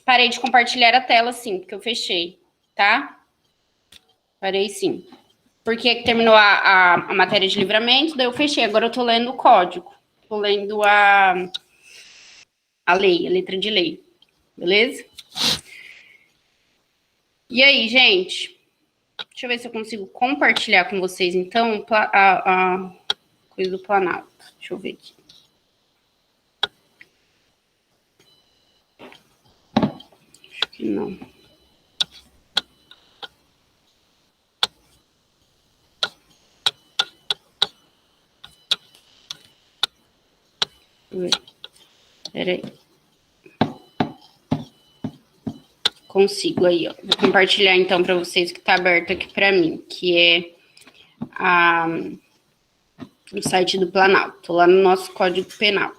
Parei de compartilhar a tela, sim, porque eu fechei, tá? Parei, sim. Porque terminou a matéria de livramento, daí eu fechei. Agora eu tô lendo o código. Tô lendo a lei, a letra de lei. Beleza? E aí, gente? Deixa eu ver se eu consigo compartilhar com vocês, então, a coisa do Planalto. Deixa eu ver aqui. Acho que não. Peraí. Consigo aí, ó. Vou compartilhar então para vocês que está aberto aqui para mim, que é o site do Planalto, lá no nosso Código Penal.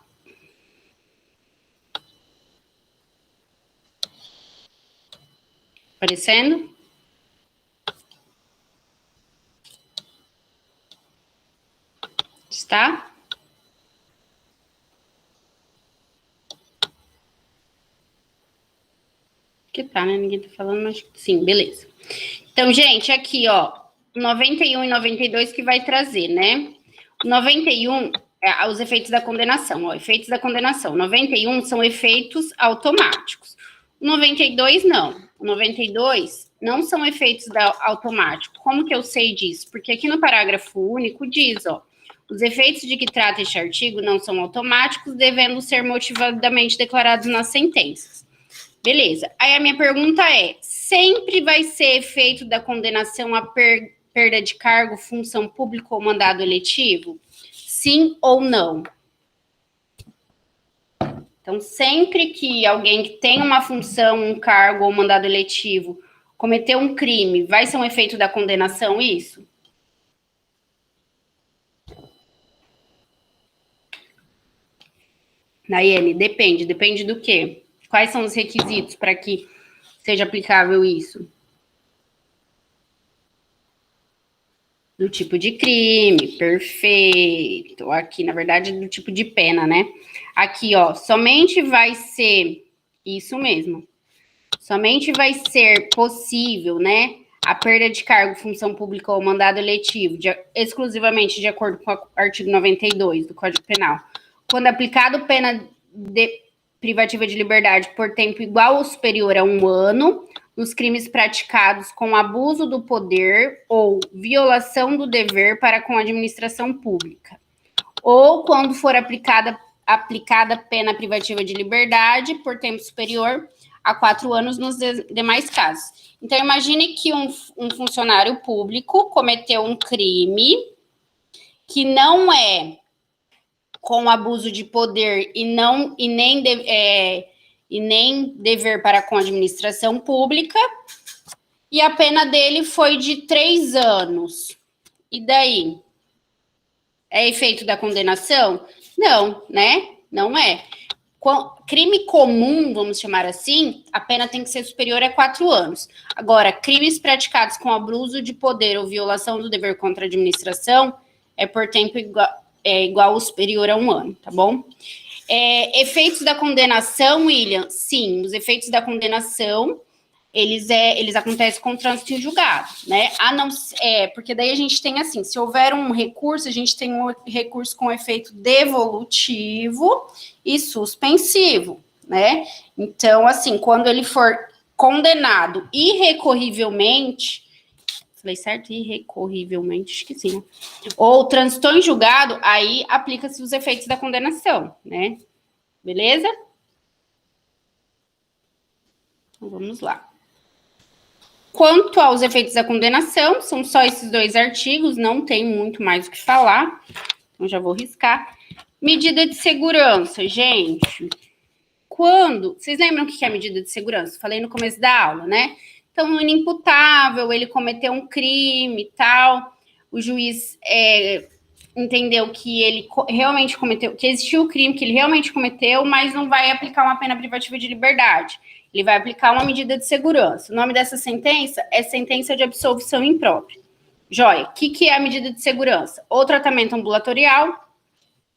Aparecendo? Está? Que tá, né? Ninguém tá falando, mas sim, beleza. Então, gente, aqui, ó, 91 e 92 que vai trazer, né? 91 é os efeitos da condenação, ó, efeitos da condenação. 91 são efeitos automáticos. 92 não. 92 não são efeitos automáticos. Como que eu sei disso? Porque aqui no parágrafo único diz, ó, os efeitos de que trata este artigo não são automáticos, devendo ser motivadamente declarados nas sentenças. Beleza. Aí a minha pergunta é: sempre vai ser efeito da condenação a perda de cargo, função pública ou mandado eletivo? Sim ou não? Então, sempre que alguém que tem uma função, um cargo ou mandado eletivo cometeu um crime, vai ser um efeito da condenação isso? Nayane, depende. Depende do quê? Quais são os requisitos para que seja aplicável isso? Do tipo de crime, perfeito. Aqui, na verdade, do tipo de pena, né? Aqui, ó, somente vai ser isso mesmo. Somente vai ser possível, né, a perda de cargo, função pública ou mandado eletivo, exclusivamente de acordo com o artigo 92 do Código Penal, quando aplicado pena privativa de liberdade por tempo igual ou superior a 1 ano, nos crimes praticados com abuso do poder ou violação do dever para com a administração pública, ou quando for aplicada pena privativa de liberdade por tempo superior a 4 anos nos demais casos. Então, imagine que um funcionário público cometeu um crime que não é com abuso de poder e nem dever para com a administração pública, e a pena dele foi de 3 anos. E daí? É efeito da condenação? Não, né? Não é. Crime comum, vamos chamar assim, a pena tem que ser superior a 4 anos. Agora, crimes praticados com abuso de poder ou violação do dever contra a administração é por tempo igual ou superior a 1 ano, tá bom? Efeitos da condenação, William? Sim, os efeitos da condenação, eles acontecem com trânsito em julgado, né? Porque daí a gente tem assim, se houver um recurso, a gente tem um recurso com efeito devolutivo e suspensivo, né? Então, assim, quando ele for condenado irrecorrivelmente, falei certo? Irrecorrivelmente, acho que sim, né? Ou transitou em julgado, aí aplica-se os efeitos da condenação, né? Beleza? Então, vamos lá. Quanto aos efeitos da condenação, são só esses 2 artigos, não tem muito mais o que falar. Então, já vou riscar. Medida de segurança, gente. Quando... Vocês lembram o que é medida de segurança? Falei no começo da aula, né? Então, o inimputável, ele cometeu um crime e tal. o juiz entendeu que ele realmente cometeu, que existiu o crime, que ele realmente cometeu, mas não vai aplicar uma pena privativa de liberdade. Ele vai aplicar uma medida de segurança. O nome dessa sentença é sentença de absolvição imprópria. Joia, o que é a medida de segurança? Ou tratamento ambulatorial,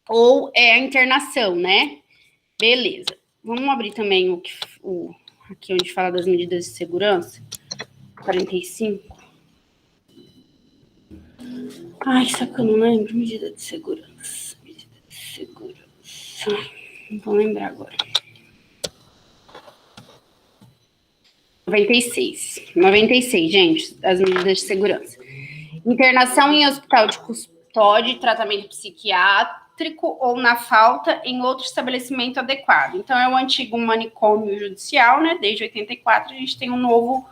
ou a internação, né? Beleza. Vamos abrir também aqui onde fala das medidas de segurança. 45. Ai, só que eu não lembro. Medida de segurança. Medida de segurança. Não vou lembrar agora. 96, gente, as medidas de segurança. Internação em hospital de custódia, tratamento psiquiátrico ou na falta em outro estabelecimento adequado. Então, é o antigo manicômio judicial, né? Desde 84 a gente tem um novo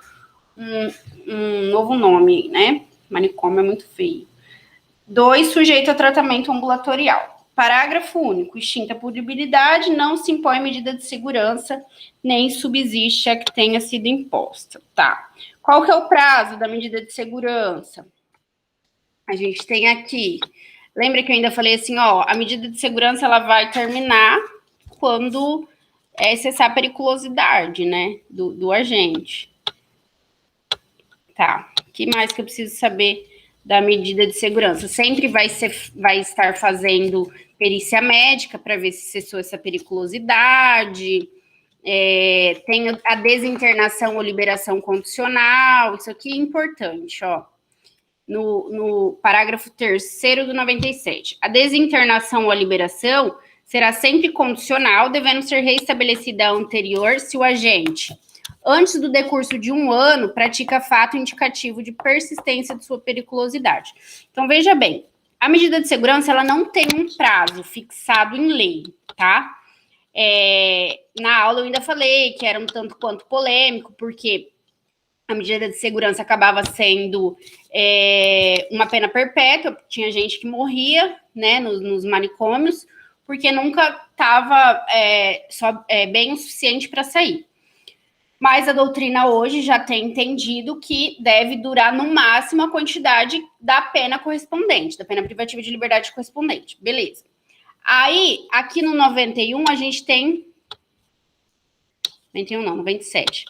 nome, né? Manicômio é muito feio. 2, sujeito a tratamento ambulatorial. Parágrafo único. Extinta a punibilidade, não se impõe medida de segurança, nem subsiste a que tenha sido imposta. Tá. Qual que é o prazo da medida de segurança? A gente tem aqui. Lembra que eu ainda falei assim, ó, a medida de segurança ela vai terminar quando cessar a periculosidade, né, do agente. Tá. O que mais que eu preciso saber da medida de segurança? Sempre vai estar fazendo perícia médica para ver se cessou essa periculosidade. Tem a desinternação ou liberação condicional. Isso aqui é importante, ó. No parágrafo 3º do 97. A desinternação ou a liberação será sempre condicional, devendo ser reestabelecida a anterior se o agente, antes do decurso de 1 ano, pratica fato indicativo de persistência de sua periculosidade. Então, veja bem, a medida de segurança, ela não tem um prazo fixado em lei, tá? Na aula eu ainda falei que era um tanto quanto polêmico, porque a medida de segurança acabava sendo uma pena perpétua, tinha gente que morria, né, nos manicômios, porque nunca estava bem o suficiente para sair. Mas a doutrina hoje já tem entendido que deve durar no máximo a quantidade da pena correspondente, da pena privativa de liberdade correspondente. Beleza. Aí, aqui no 91, a gente tem... 91 não, 97.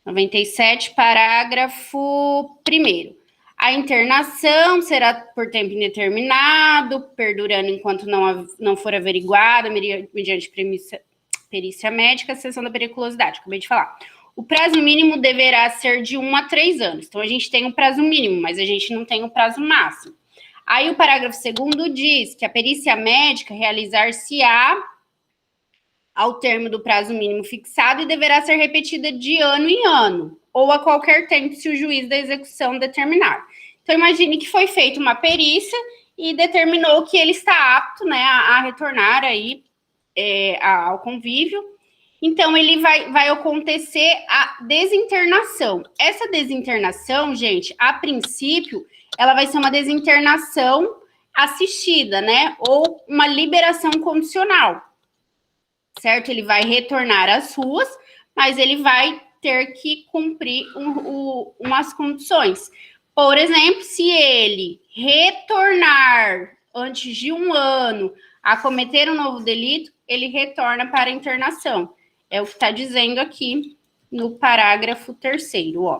97, parágrafo 1º. A internação será por tempo indeterminado, perdurando enquanto não for averiguada, mediante perícia médica, a exceção da periculosidade. Acabei de falar. O prazo mínimo deverá ser de 1 a 3 anos. Então, a gente tem um prazo mínimo, mas a gente não tem um prazo máximo. Aí, o parágrafo 2º diz que a perícia médica realizar-se-á ao termo do prazo mínimo fixado e deverá ser repetida de ano em ano, ou a qualquer tempo, se o juiz da execução determinar. Então, imagine que foi feita uma perícia e determinou que ele está apto, né, a retornar aí ao convívio. Então, ele vai acontecer a desinternação. Essa desinternação, gente, a princípio, ela vai ser uma desinternação assistida, né? Ou uma liberação condicional, certo? Ele vai retornar às ruas, mas ele vai ter que cumprir umas condições. Por exemplo, se ele retornar antes de 1 ano a cometer um novo delito, ele retorna para a internação. É o que está dizendo aqui no parágrafo 3º, ó.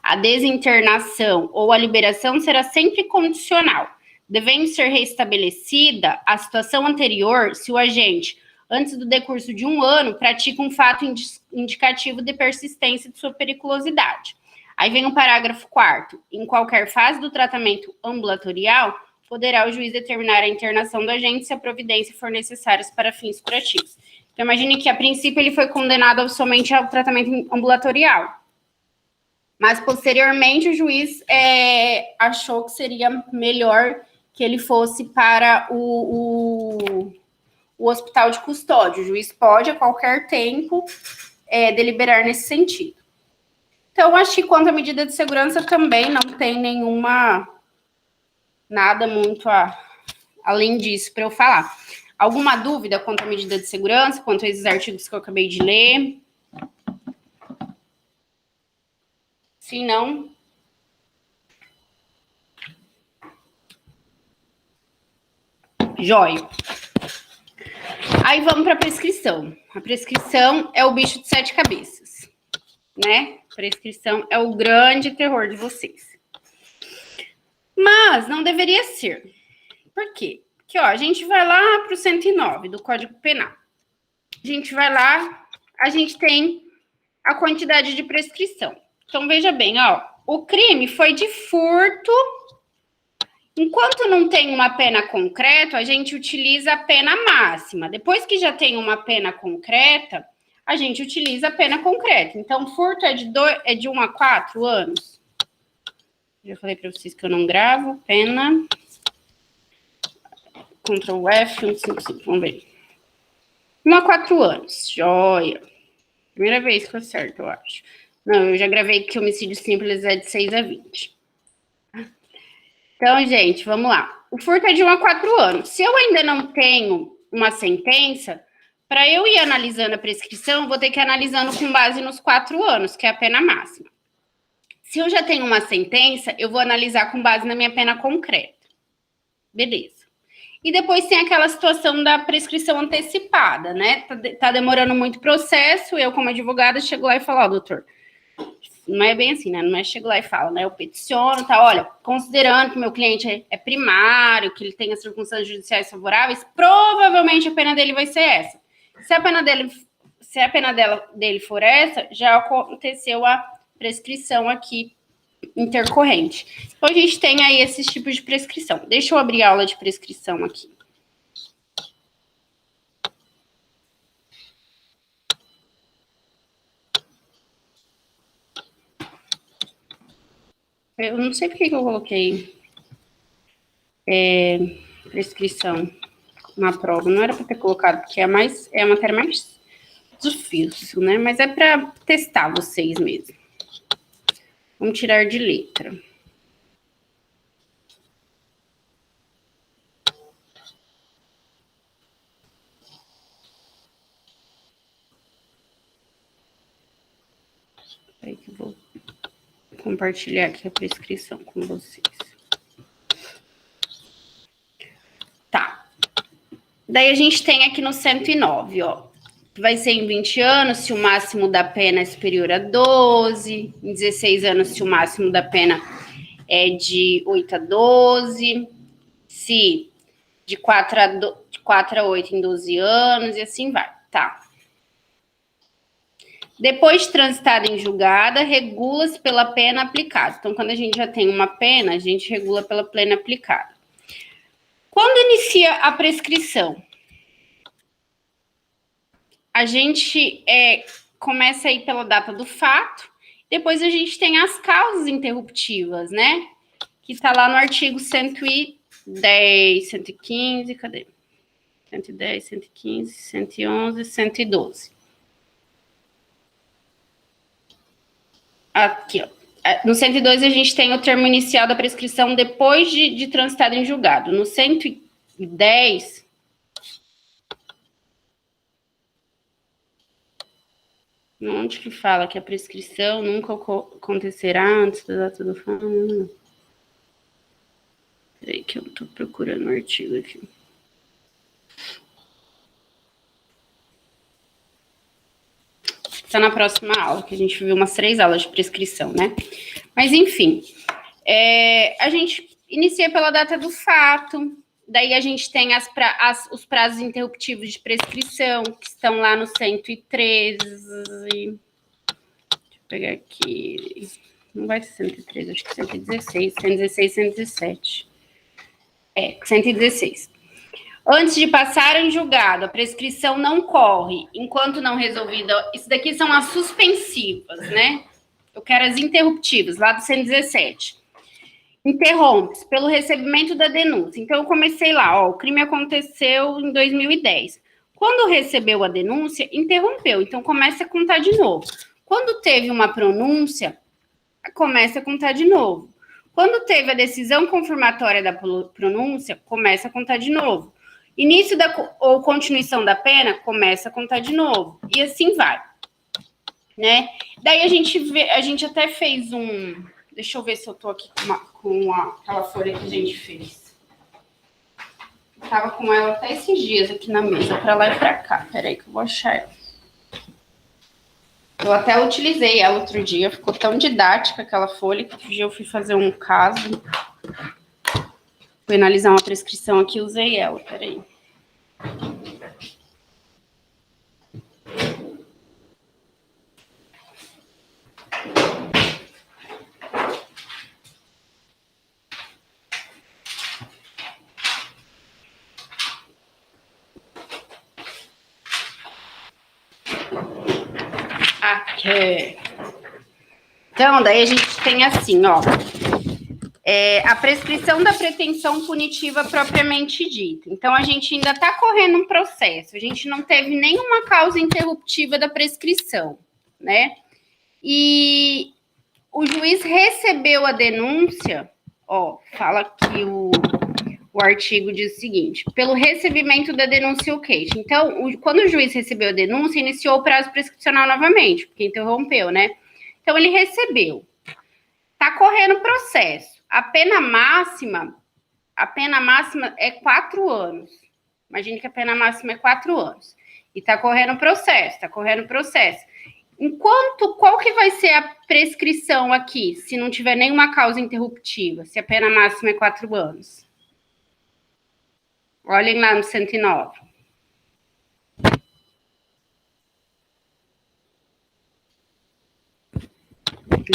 A desinternação ou a liberação será sempre condicional, devendo ser restabelecida a situação anterior se o agente, antes do decurso de 1 ano, pratica um fato indicativo de persistência de sua periculosidade. Aí vem o parágrafo 4º. Em qualquer fase do tratamento ambulatorial, poderá o juiz determinar a internação do agente se a providência for necessária para fins curativos. Então, imagine que, a princípio, ele foi condenado somente ao tratamento ambulatorial. Mas, posteriormente, o juiz achou que seria melhor que ele fosse para o hospital de custódia. O juiz pode, a qualquer tempo, deliberar nesse sentido. Então, acho que quanto à medida de segurança também não tem nada muito além disso para eu falar. Alguma dúvida quanto à medida de segurança, quanto a esses artigos que eu acabei de ler? Se não... Jóia. Aí vamos para a prescrição. A prescrição é o bicho de 7 cabeças, né? A prescrição é o grande terror de vocês. Mas não deveria ser. Por quê? Porque, ó, a gente vai lá para o 109 do Código Penal. A gente vai lá, a gente tem a quantidade de prescrição. Então, veja bem, ó, o crime foi de furto. Enquanto não tem uma pena concreta, a gente utiliza a pena máxima. Depois que já tem uma pena concreta, a gente utiliza a pena concreta. Então, furto é de 1 a 4 anos. Já falei para vocês que eu não gravo. Pena. Ctrl F, 155, vamos ver. 1 a 4 anos. Joia. Primeira vez que eu acerto, eu acho. Não, eu já gravei que homicídio simples é de 6 a 20. Então, gente, vamos lá. O furto é de 1 a 4 anos. Se eu ainda não tenho uma sentença, para eu ir analisando a prescrição, eu vou ter que ir analisando com base nos 4 anos, que é a pena máxima. Se eu já tenho uma sentença, eu vou analisar com base na minha pena concreta. Beleza. E depois tem aquela situação da prescrição antecipada, né? Tá demorando muito o processo, eu, como advogada, chego lá e falo, ó, doutor, não é bem assim, né? Não é chego lá e falo, né? Eu peticiono, tá? Olha, considerando que meu cliente é primário, que ele tem as circunstâncias judiciais favoráveis, provavelmente a pena dele vai ser essa. Se a pena dele for essa, já aconteceu a prescrição aqui intercorrente. Então, a gente tem aí esses tipos de prescrição. Deixa eu abrir a aula de prescrição aqui. Eu não sei por que eu coloquei prescrição na prova. Não era para ter colocado, porque é a matéria mais difícil, né? Mas é para testar vocês mesmo. Vamos tirar de letra. Aí que eu vou compartilhar aqui a prescrição com vocês. Tá. Daí a gente tem aqui no 109, ó. Vai ser em 20 anos se o máximo da pena é superior a 12, em 16 anos se o máximo da pena é de 8 a 12, se de 4 a 8 em 12 anos e assim vai, tá? Depois de transitada em julgada, regula-se pela pena aplicada. Então, quando a gente já tem uma pena, a gente regula pela pena aplicada. Quando inicia a prescrição? A gente começa aí pela data do fato, depois a gente tem as causas interruptivas, né? Que está lá no artigo 110, 115, cadê? 110, 115, 111, 112. Aqui, ó. No 102, a gente tem o termo inicial da prescrição depois de transitado em julgado. No 110... Onde que fala que a prescrição nunca acontecerá antes da data do fato? Peraí que eu tô procurando o artigo aqui. Está na próxima aula, que a gente viu umas 3 aulas de prescrição, né? Mas, enfim, a gente inicia pela data do fato, daí a gente tem os prazos interruptivos de prescrição, que estão lá no 113. Deixa eu pegar aqui. Não vai ser 113, acho que 116, 116, 117. 116. Antes de passar em julgado, a prescrição não corre enquanto não resolvida. Isso daqui são as suspensivas, né? Eu quero as interruptivas, lá do 117. Interrompe-se pelo recebimento da denúncia. Então, eu comecei lá, ó, o crime aconteceu em 2010. Quando recebeu a denúncia, interrompeu. Então, começa a contar de novo. Quando teve uma pronúncia, começa a contar de novo. Quando teve a decisão confirmatória da pronúncia, começa a contar de novo. Início ou continuação da pena, começa a contar de novo. E assim vai. Né? Daí a gente até fez um... Deixa eu ver se eu tô aqui com aquela folha que a gente fez. Tava com ela até esses dias aqui na mesa, pra lá e pra cá. Peraí que eu vou achar ela. Eu até utilizei ela outro dia, ficou tão didática aquela folha que outro dia eu fui fazer um caso. Fui analisar uma prescrição aqui e usei ela, peraí. Aqui. Então, daí a gente tem assim, ó. A prescrição da pretensão punitiva propriamente dita. Então, a gente ainda está correndo um processo. A gente não teve nenhuma causa interruptiva da prescrição, né? E o juiz recebeu a denúncia, ó, fala que o artigo diz o seguinte: pelo recebimento da denúncia ou queixa. Então, quando o juiz recebeu a denúncia, iniciou o prazo prescricional novamente, porque interrompeu, né? Então, ele recebeu. Está correndo o processo. A pena máxima é 4 anos. Imagine que a pena máxima é 4 anos. E está correndo o processo, qual que vai ser a prescrição aqui, se não tiver nenhuma causa interruptiva, se a pena máxima é 4 anos? Olhem lá no 109.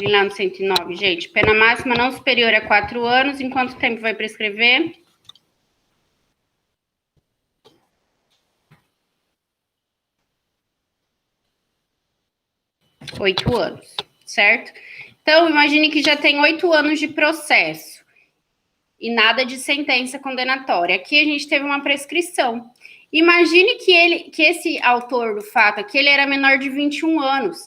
Olhem lá no 109, gente. Pena máxima não superior a 4 anos. Em quanto tempo vai prescrever? 8 anos, certo? Então, imagine que já tem 8 anos de processo e nada de sentença condenatória. Aqui a gente teve uma prescrição. Imagine que esse autor do fato aqui, ele era menor de 21 anos,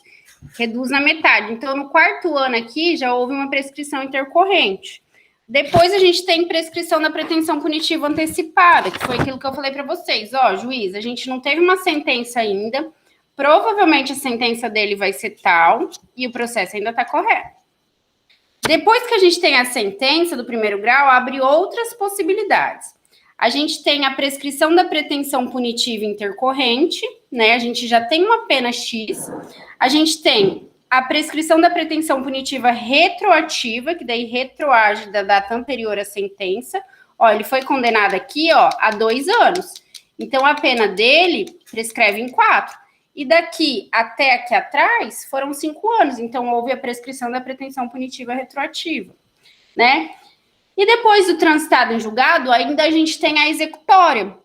reduz na metade. Então, no 4º ano aqui, já houve uma prescrição intercorrente. Depois a gente tem prescrição da pretensão punitiva antecipada, que foi aquilo que eu falei para vocês. Ó, juiz, a gente não teve uma sentença ainda, provavelmente a sentença dele vai ser tal e o processo ainda está correto. Depois que a gente tem a sentença do 1º grau, abre outras possibilidades. A gente tem a prescrição da pretensão punitiva intercorrente, né? A gente já tem uma pena X. A gente tem a prescrição da pretensão punitiva retroativa, que daí retroage da data anterior à sentença. Ó, ele foi condenado aqui, ó, a 2 anos. Então, a pena dele prescreve em 4. E daqui até aqui atrás foram 5 anos. Então, houve a prescrição da pretensão punitiva retroativa, né? E depois do transitado em julgado, ainda a gente tem a executória.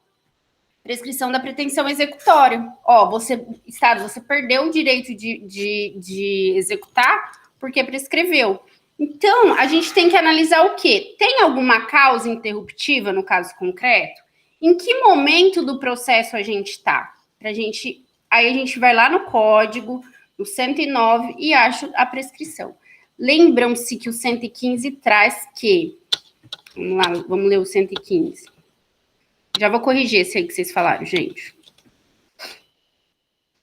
Prescrição da pretensão executória. Ó, Estado, você perdeu o direito de executar porque prescreveu. Então, a gente tem que analisar o quê? Tem alguma causa interruptiva no caso concreto? Em que momento do processo a gente está? Aí a gente vai lá no código, no 109, e acha a prescrição. Lembram-se que o 115 traz que... Vamos lá, vamos ler o 115. Já vou corrigir esse aí que vocês falaram, gente.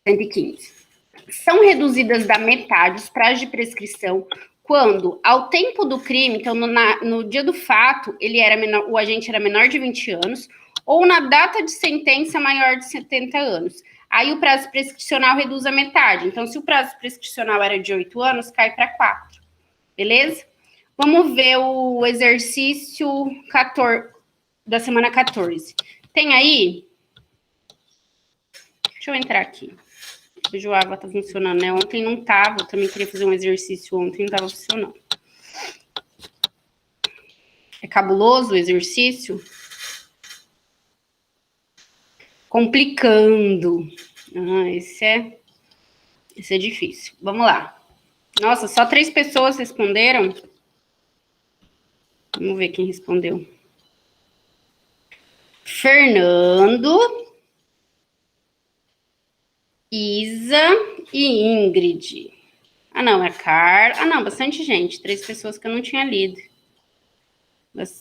115. São reduzidas da metade os prazos de prescrição quando, ao tempo do crime, então no dia do fato, o agente era menor de 20 anos, ou na data de sentença maior de 70 anos. Aí o prazo prescricional reduz a metade. Então, se o prazo prescricional era de 8 anos, cai para 4. Beleza? Vamos ver o exercício 14, da semana 14. Tem aí? Deixa eu entrar aqui. Hoje o AVA tá funcionando, né? Ontem não tava. Eu também queria fazer um exercício ontem, não tava funcionando. É cabuloso o exercício? Complicando. Esse é difícil. Vamos lá. Nossa, só 3 pessoas responderam. Vamos ver quem respondeu. Fernando, Isa e Ingrid. Ah, não, é Carla. Ah, não, bastante gente. 3 pessoas que eu não tinha lido.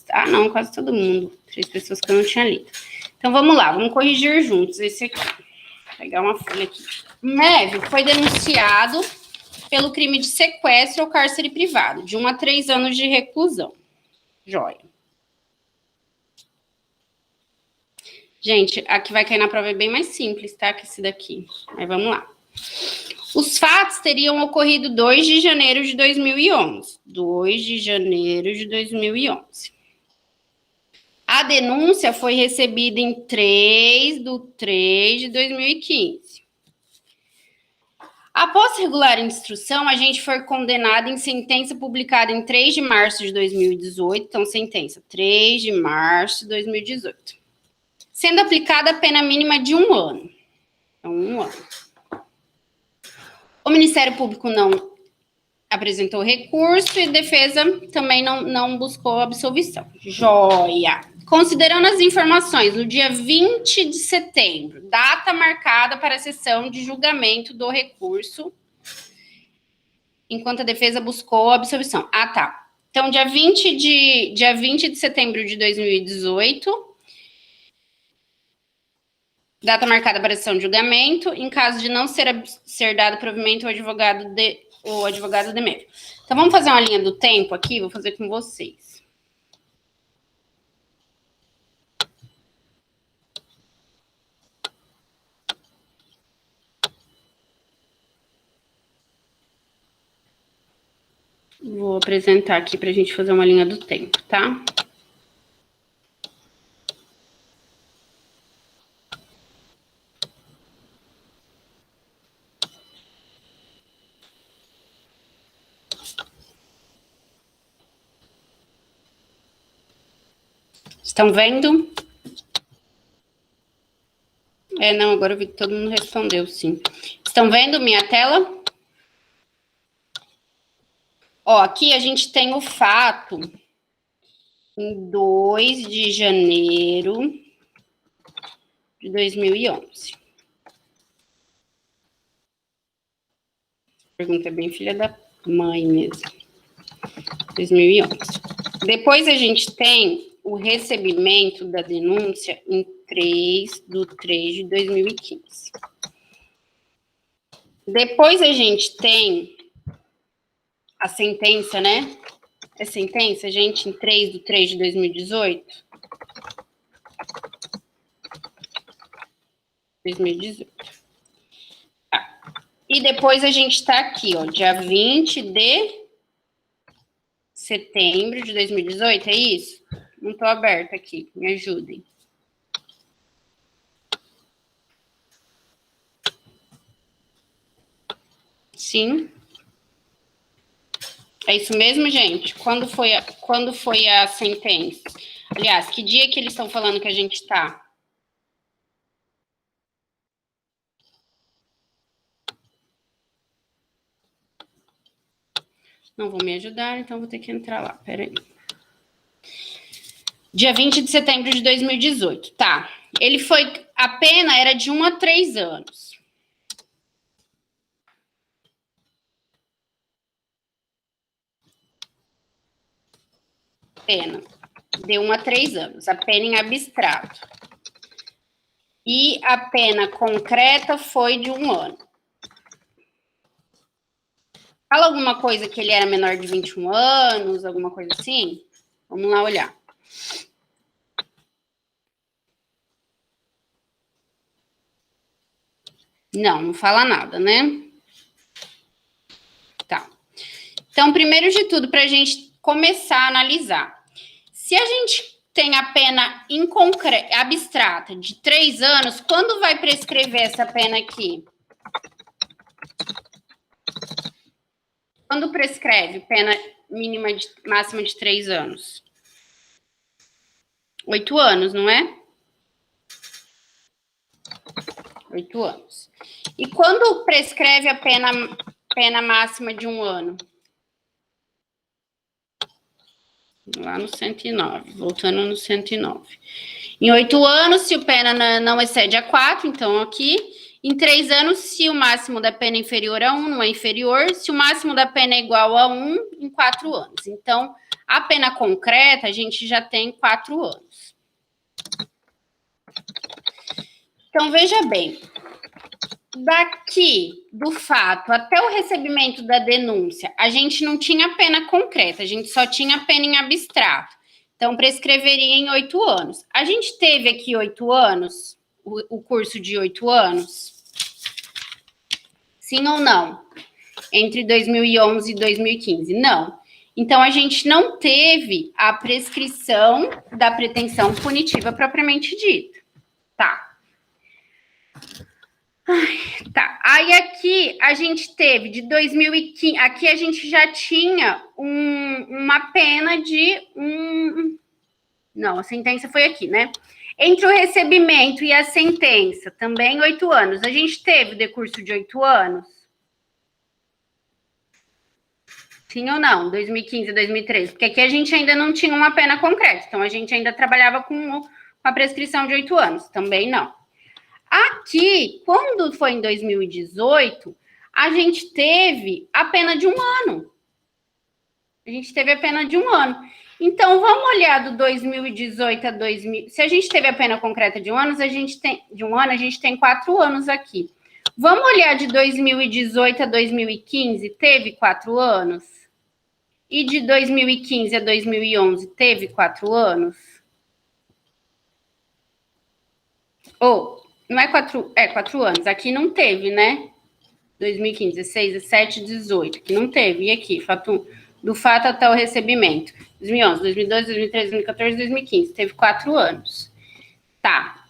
Ah, não, quase todo mundo. 3 pessoas que eu não tinha lido. Então, vamos lá, vamos corrigir juntos esse aqui. Vou pegar uma folha aqui. Mévio foi denunciado pelo crime de sequestro ou cárcere privado, de 1 a 3 anos de reclusão. Joia. Gente, a que vai cair na prova é bem mais simples, tá? Que esse daqui. Mas vamos lá. Os fatos teriam ocorrido 2 de janeiro de 2011. 2 de janeiro de 2011. A denúncia foi recebida em 3/3/2015. Após regular instrução, a gente foi condenado em sentença publicada em 3 de março de 2018. Então, sentença 3 de março de 2018. Sendo aplicada a pena mínima de 1 ano. Então, 1 ano. O Ministério Público não apresentou recurso e a defesa também não buscou absolvição. Joia! Considerando as informações, no dia 20 de setembro, data marcada para a sessão de julgamento do recurso, enquanto a defesa buscou a absolvição. Ah, tá. Então, dia 20 de setembro de 2018, data marcada para a sessão de julgamento, em caso de não ser dado provimento ao advogado demérito. Então, vamos fazer uma linha do tempo aqui, vou fazer com vocês. Vou apresentar aqui para a gente fazer uma linha do tempo, tá? Estão vendo? Não, agora eu vi que todo mundo respondeu, sim. Estão vendo minha tela? Ó, aqui a gente tem o fato em 2 de janeiro de 2011. Pergunta é bem filha da mãe mesmo. 2011. Depois a gente tem o recebimento da denúncia em 3/3/2015. Depois a gente tem a sentença, né? É sentença, gente, em 3/3/2018. 2018. Tá. E depois a gente tá aqui, ó, dia 20 de setembro de 2018, é isso? Não tô aberta aqui, me ajudem. Sim. É isso mesmo, gente? Quando foi a sentença? Aliás, que dia que eles estão falando que a gente tá? Não vou me ajudar, então vou ter que entrar lá. Peraí. Dia 20 de setembro de 2018. Tá. A pena era de 1 a 3 anos. Pena. De 1 a 3 anos. A pena em abstrato. E a pena concreta foi de 1 ano. Fala alguma coisa que ele era menor de 21 anos, alguma coisa assim? Vamos lá olhar. Não fala nada, né? Tá. Então, primeiro de tudo, para a gente começar a analisar. Se a gente tem a pena abstrata de 3 anos, quando vai prescrever essa pena aqui? Quando prescreve pena máxima de 3 anos? 8 anos, não é? 8 anos. E quando prescreve a pena máxima de 1 ano? Lá no 109, voltando no 109. Em 8 anos, se o pena não excede a 4, então aqui. Em 3 anos, se o máximo da pena é inferior a 1, não é inferior. Se o máximo da pena é igual a 1, em 4 anos. Então, a pena concreta, a gente já tem 4 anos. Então, veja bem. Daqui, do fato, até o recebimento da denúncia, a gente não tinha pena concreta, a gente só tinha pena em abstrato. Então, prescreveria em 8 anos. A gente teve aqui 8 anos, o curso de 8 anos? Sim ou não? Entre 2011 e 2015? Não. Então, a gente não teve a prescrição da pretensão punitiva propriamente dita. Tá. Tá. Aí aqui a gente teve de 2015. Aqui a gente já tinha uma pena de Não, a sentença foi aqui, né? Entre o recebimento e a sentença, também 8 anos. A gente teve o decurso de 8 anos? Sim ou não? 2015 e 2013? Porque aqui a gente ainda não tinha uma pena concreta. Então, a gente ainda trabalhava com a prescrição de 8 anos. Também não. Aqui, quando foi em 2018, a gente teve a pena de 1 ano. A gente teve a pena de 1 ano. Então, vamos olhar do 2018 a 2000. Se a gente teve a pena concreta de 1 ano, a gente tem 4 anos aqui. Vamos olhar de 2018 a 2015, teve 4 anos? E de 2015 a 2011, teve 4 anos? Ou, não é 4 anos, aqui não teve, né? 2015, 16, 17, 18, aqui não teve. E aqui, do fato até o recebimento. 2011, 2012, 2013, 2014, 2015. Teve 4 anos. Tá.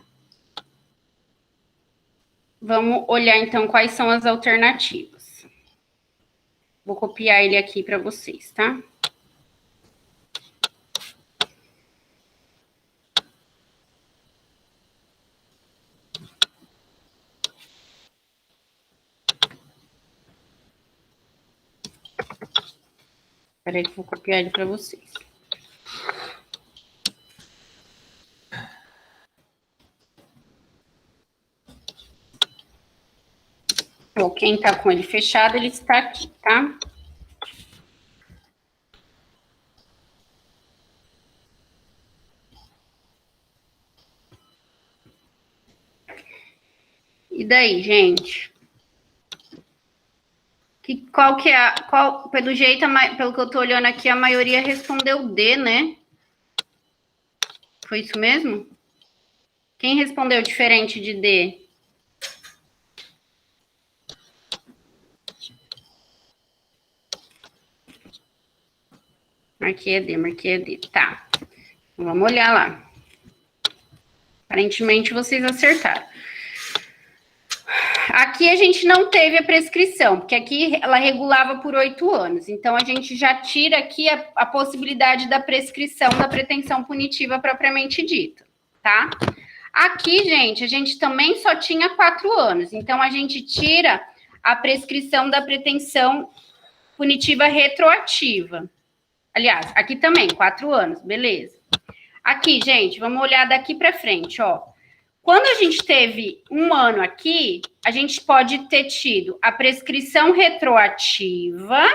Vamos olhar, então, quais são as alternativas. Vou copiar ele aqui para vocês, tá? Espera aí que eu vou copiar ele para vocês. Bom, quem está com ele fechado, ele está aqui, tá? E daí, gente? Qual que é pelo jeito, pelo que eu tô olhando aqui, a maioria respondeu D, né? Foi isso mesmo? Quem respondeu diferente de D? Marquei a D. Tá. Vamos olhar lá. Aparentemente, vocês acertaram. Aqui a gente não teve a prescrição, porque aqui ela regulava por 8 anos. Então, a gente já tira aqui a possibilidade da prescrição da pretensão punitiva propriamente dita, tá? Aqui, gente, a gente também só tinha 4 anos. Então, a gente tira a prescrição da pretensão punitiva retroativa. Aliás, aqui também, 4 anos, beleza. Aqui, gente, vamos olhar daqui para frente, ó. Quando a gente teve 1 ano aqui, a gente pode ter tido a prescrição retroativa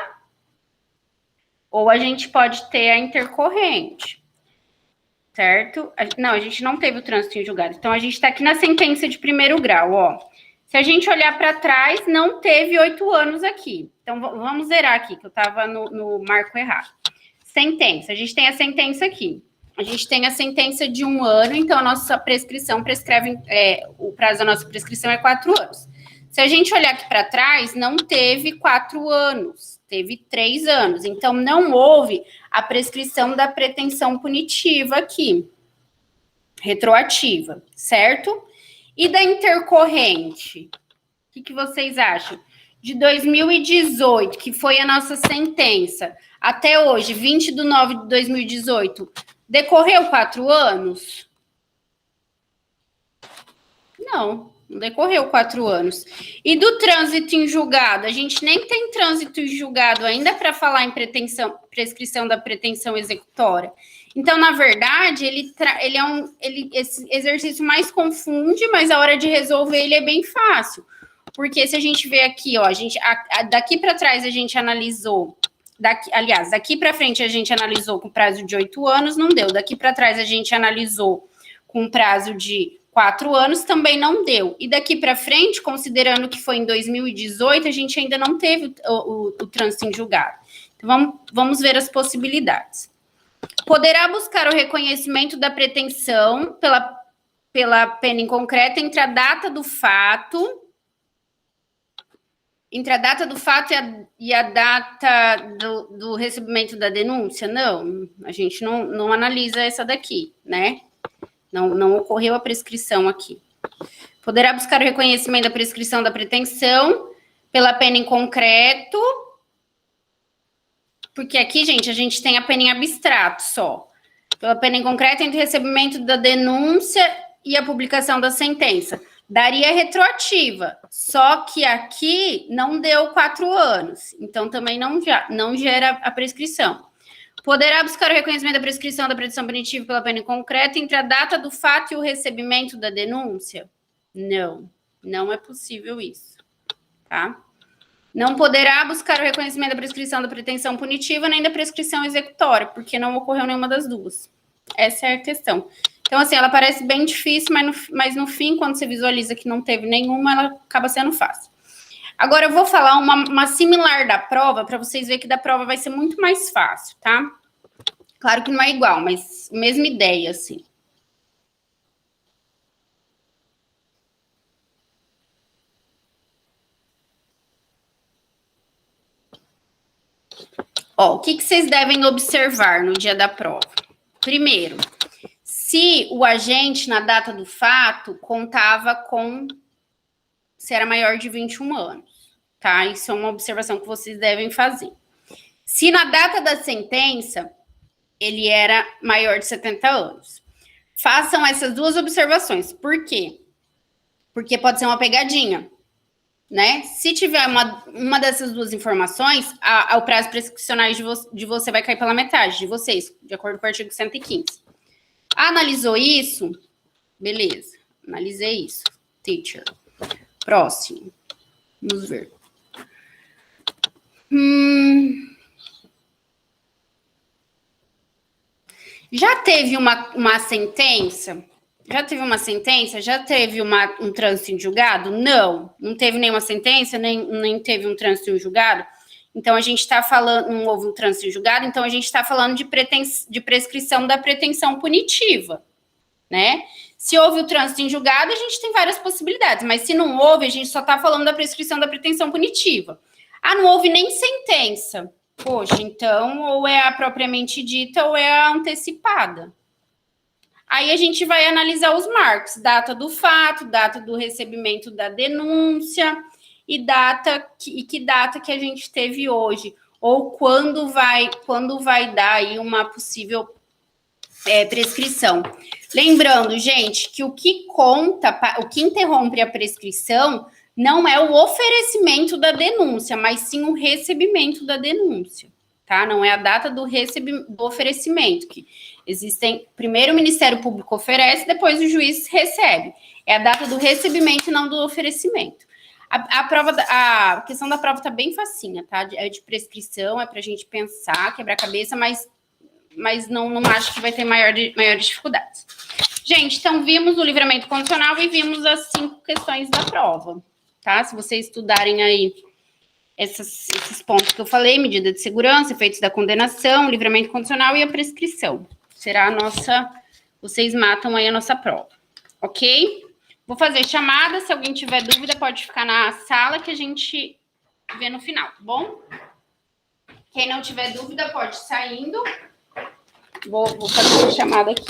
ou a gente pode ter a intercorrente, certo? Não, a gente não teve o trânsito em julgado. Então, a gente está aqui na sentença de primeiro grau, ó. Se a gente olhar para trás, não teve 8 anos aqui. Então, vamos zerar aqui, que eu estava no marco errado. Sentença, a gente tem a sentença aqui. A gente tem a sentença de 1 ano, então a nossa prescrição prescreve, o prazo da nossa prescrição é 4 anos. Se a gente olhar aqui para trás, não teve 4 anos, teve 3 anos. Então, não houve a prescrição da pretensão punitiva aqui, retroativa, certo? E da intercorrente? O que vocês acham? De 2018, que foi a nossa sentença, até hoje, 20 de 9 de 2018, decorreu 4 anos? Não decorreu 4 anos. E do trânsito em julgado? A gente nem tem trânsito em julgado ainda para falar em prescrição da pretensão executória. Então, na verdade, esse exercício mais confunde, mas a hora de resolver ele é bem fácil. Porque se a gente vê aqui, ó, daqui para trás a gente analisou, daqui para frente a gente analisou com prazo de 8 anos, não deu. Daqui para trás a gente analisou com prazo de 4 anos, também não deu. E daqui para frente, considerando que foi em 2018, a gente ainda não teve o trânsito em julgado. Então, vamos ver as possibilidades. Poderá buscar o reconhecimento da pretensão pela pena em concreto entre a data do fato e a data do recebimento da denúncia? Não, a gente não analisa essa daqui, né? Não ocorreu a prescrição aqui. Poderá buscar o reconhecimento da prescrição da pretensão pela pena em concreto, porque aqui, gente, a gente tem a pena em abstrato só. Pela pena em concreto entre o recebimento da denúncia e a publicação da sentença. Daria retroativa, só que aqui não deu 4 anos, então também não gera a prescrição. Poderá buscar o reconhecimento da prescrição da pretensão punitiva pela pena em concreto entre a data do fato e o recebimento da denúncia? Não é possível isso, tá? Não poderá buscar o reconhecimento da prescrição da pretensão punitiva nem da prescrição executória, porque não ocorreu nenhuma das duas. Essa é a questão. Então, assim, ela parece bem difícil, mas no fim, quando você visualiza que não teve nenhuma, ela acaba sendo fácil. Agora, eu vou falar uma similar da prova, para vocês verem que da prova vai ser muito mais fácil, tá? Claro que não é igual, mas mesma ideia, assim. Ó, o que vocês devem observar no dia da prova? Primeiro, se o agente, na data do fato, contava com... se era maior de 21 anos, tá? Isso é uma observação que vocês devem fazer. Se na data da sentença, ele era maior de 70 anos. Façam essas duas observações. Por quê? Porque pode ser uma pegadinha, né? Se tiver uma dessas duas informações, o prazo prescricional de você vai cair pela metade, de vocês, de acordo com o artigo 115. Analisou isso? Beleza. Analisei isso. Teacher. Próximo. Vamos ver. Já teve uma sentença? Já teve uma sentença? Já teve um trânsito em julgado? Não teve nenhuma sentença, nem teve um trânsito em julgado. Então, a gente está falando, não houve um trânsito em julgado, então a gente está falando de prescrição da pretensão punitiva, né? Se houve o trânsito em julgado, a gente tem várias possibilidades, mas se não houve, a gente só está falando da prescrição da pretensão punitiva. Ah, não houve nem sentença. Poxa, então, ou é a propriamente dita ou é a antecipada. Aí a gente vai analisar os marcos, data do fato, data do recebimento da denúncia e que data que a gente teve hoje, ou quando vai dar aí uma possível prescrição. Lembrando, gente, que o que interrompe a prescrição não é o oferecimento da denúncia, mas sim o recebimento da denúncia, tá? Não é a data do oferecimento, que existem, primeiro o Ministério Público oferece, depois o juiz recebe. É a data do recebimento e não do oferecimento. A questão da prova tá bem facinha, tá? É de prescrição, é pra gente pensar, quebrar a cabeça, mas não acho que vai ter maiores dificuldades. Gente, então vimos o livramento condicional e vimos as 5 questões da prova, tá? Se vocês estudarem aí esses pontos que eu falei, medida de segurança, efeitos da condenação, livramento condicional e a prescrição. Será a nossa... Vocês matam aí a nossa prova, ok? Vou fazer chamada, se alguém tiver dúvida pode ficar na sala que a gente vê no final, tá bom? Quem não tiver dúvida pode ir saindo. Vou fazer a chamada aqui.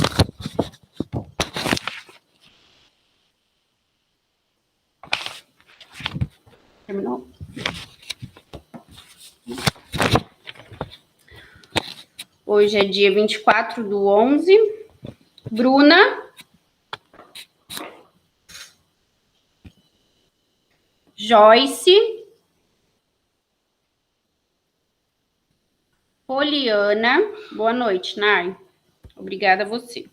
Terminou? Hoje é dia 24/11. Bruna. Joyce. Poliana. Boa noite, Nai. Obrigada a você.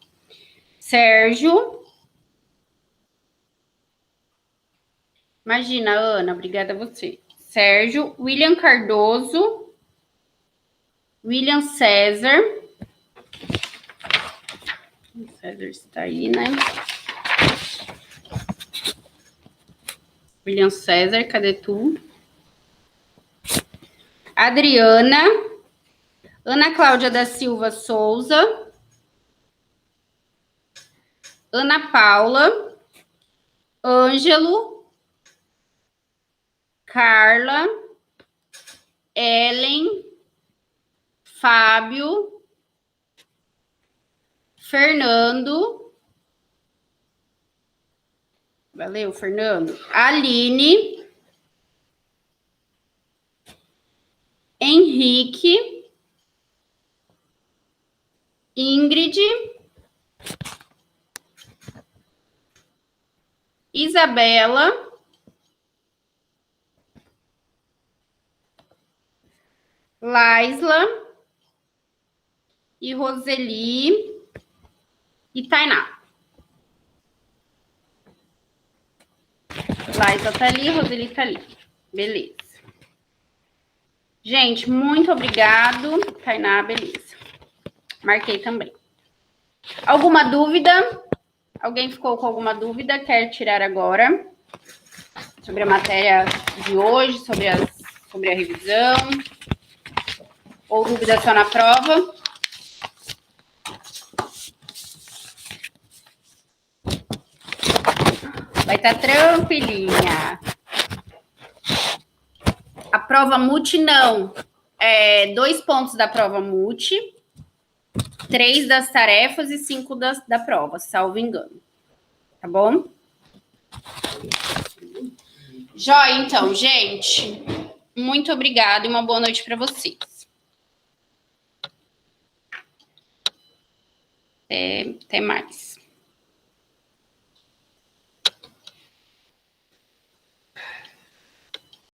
Sérgio. Imagina, Ana, obrigada a você. Sérgio. William Cardoso. William César. O César está aí, né? William César, cadê tu? Adriana. Ana Cláudia da Silva Souza. Ana Paula. Ângelo. Carla. Ellen. Fábio. Fernando. Valeu, Fernando. Aline. Henrique. Ingrid. Isabela. Laisla. E Roseli. E Tainá. Laisla tá ali, Roseli tá ali. Beleza. Gente, muito obrigado. Tainá, beleza. Marquei também. Alguma dúvida? Alguém ficou com alguma dúvida? Quer tirar agora? Sobre a matéria de hoje, sobre a revisão? Ou dúvida só na prova? Vai estar tranquilinha. A prova multi não. 2 pontos da prova multi, 3 das tarefas e 5 da prova, salvo engano. Tá bom? Joia, então, gente. Muito obrigada e uma boa noite para vocês. Até mais.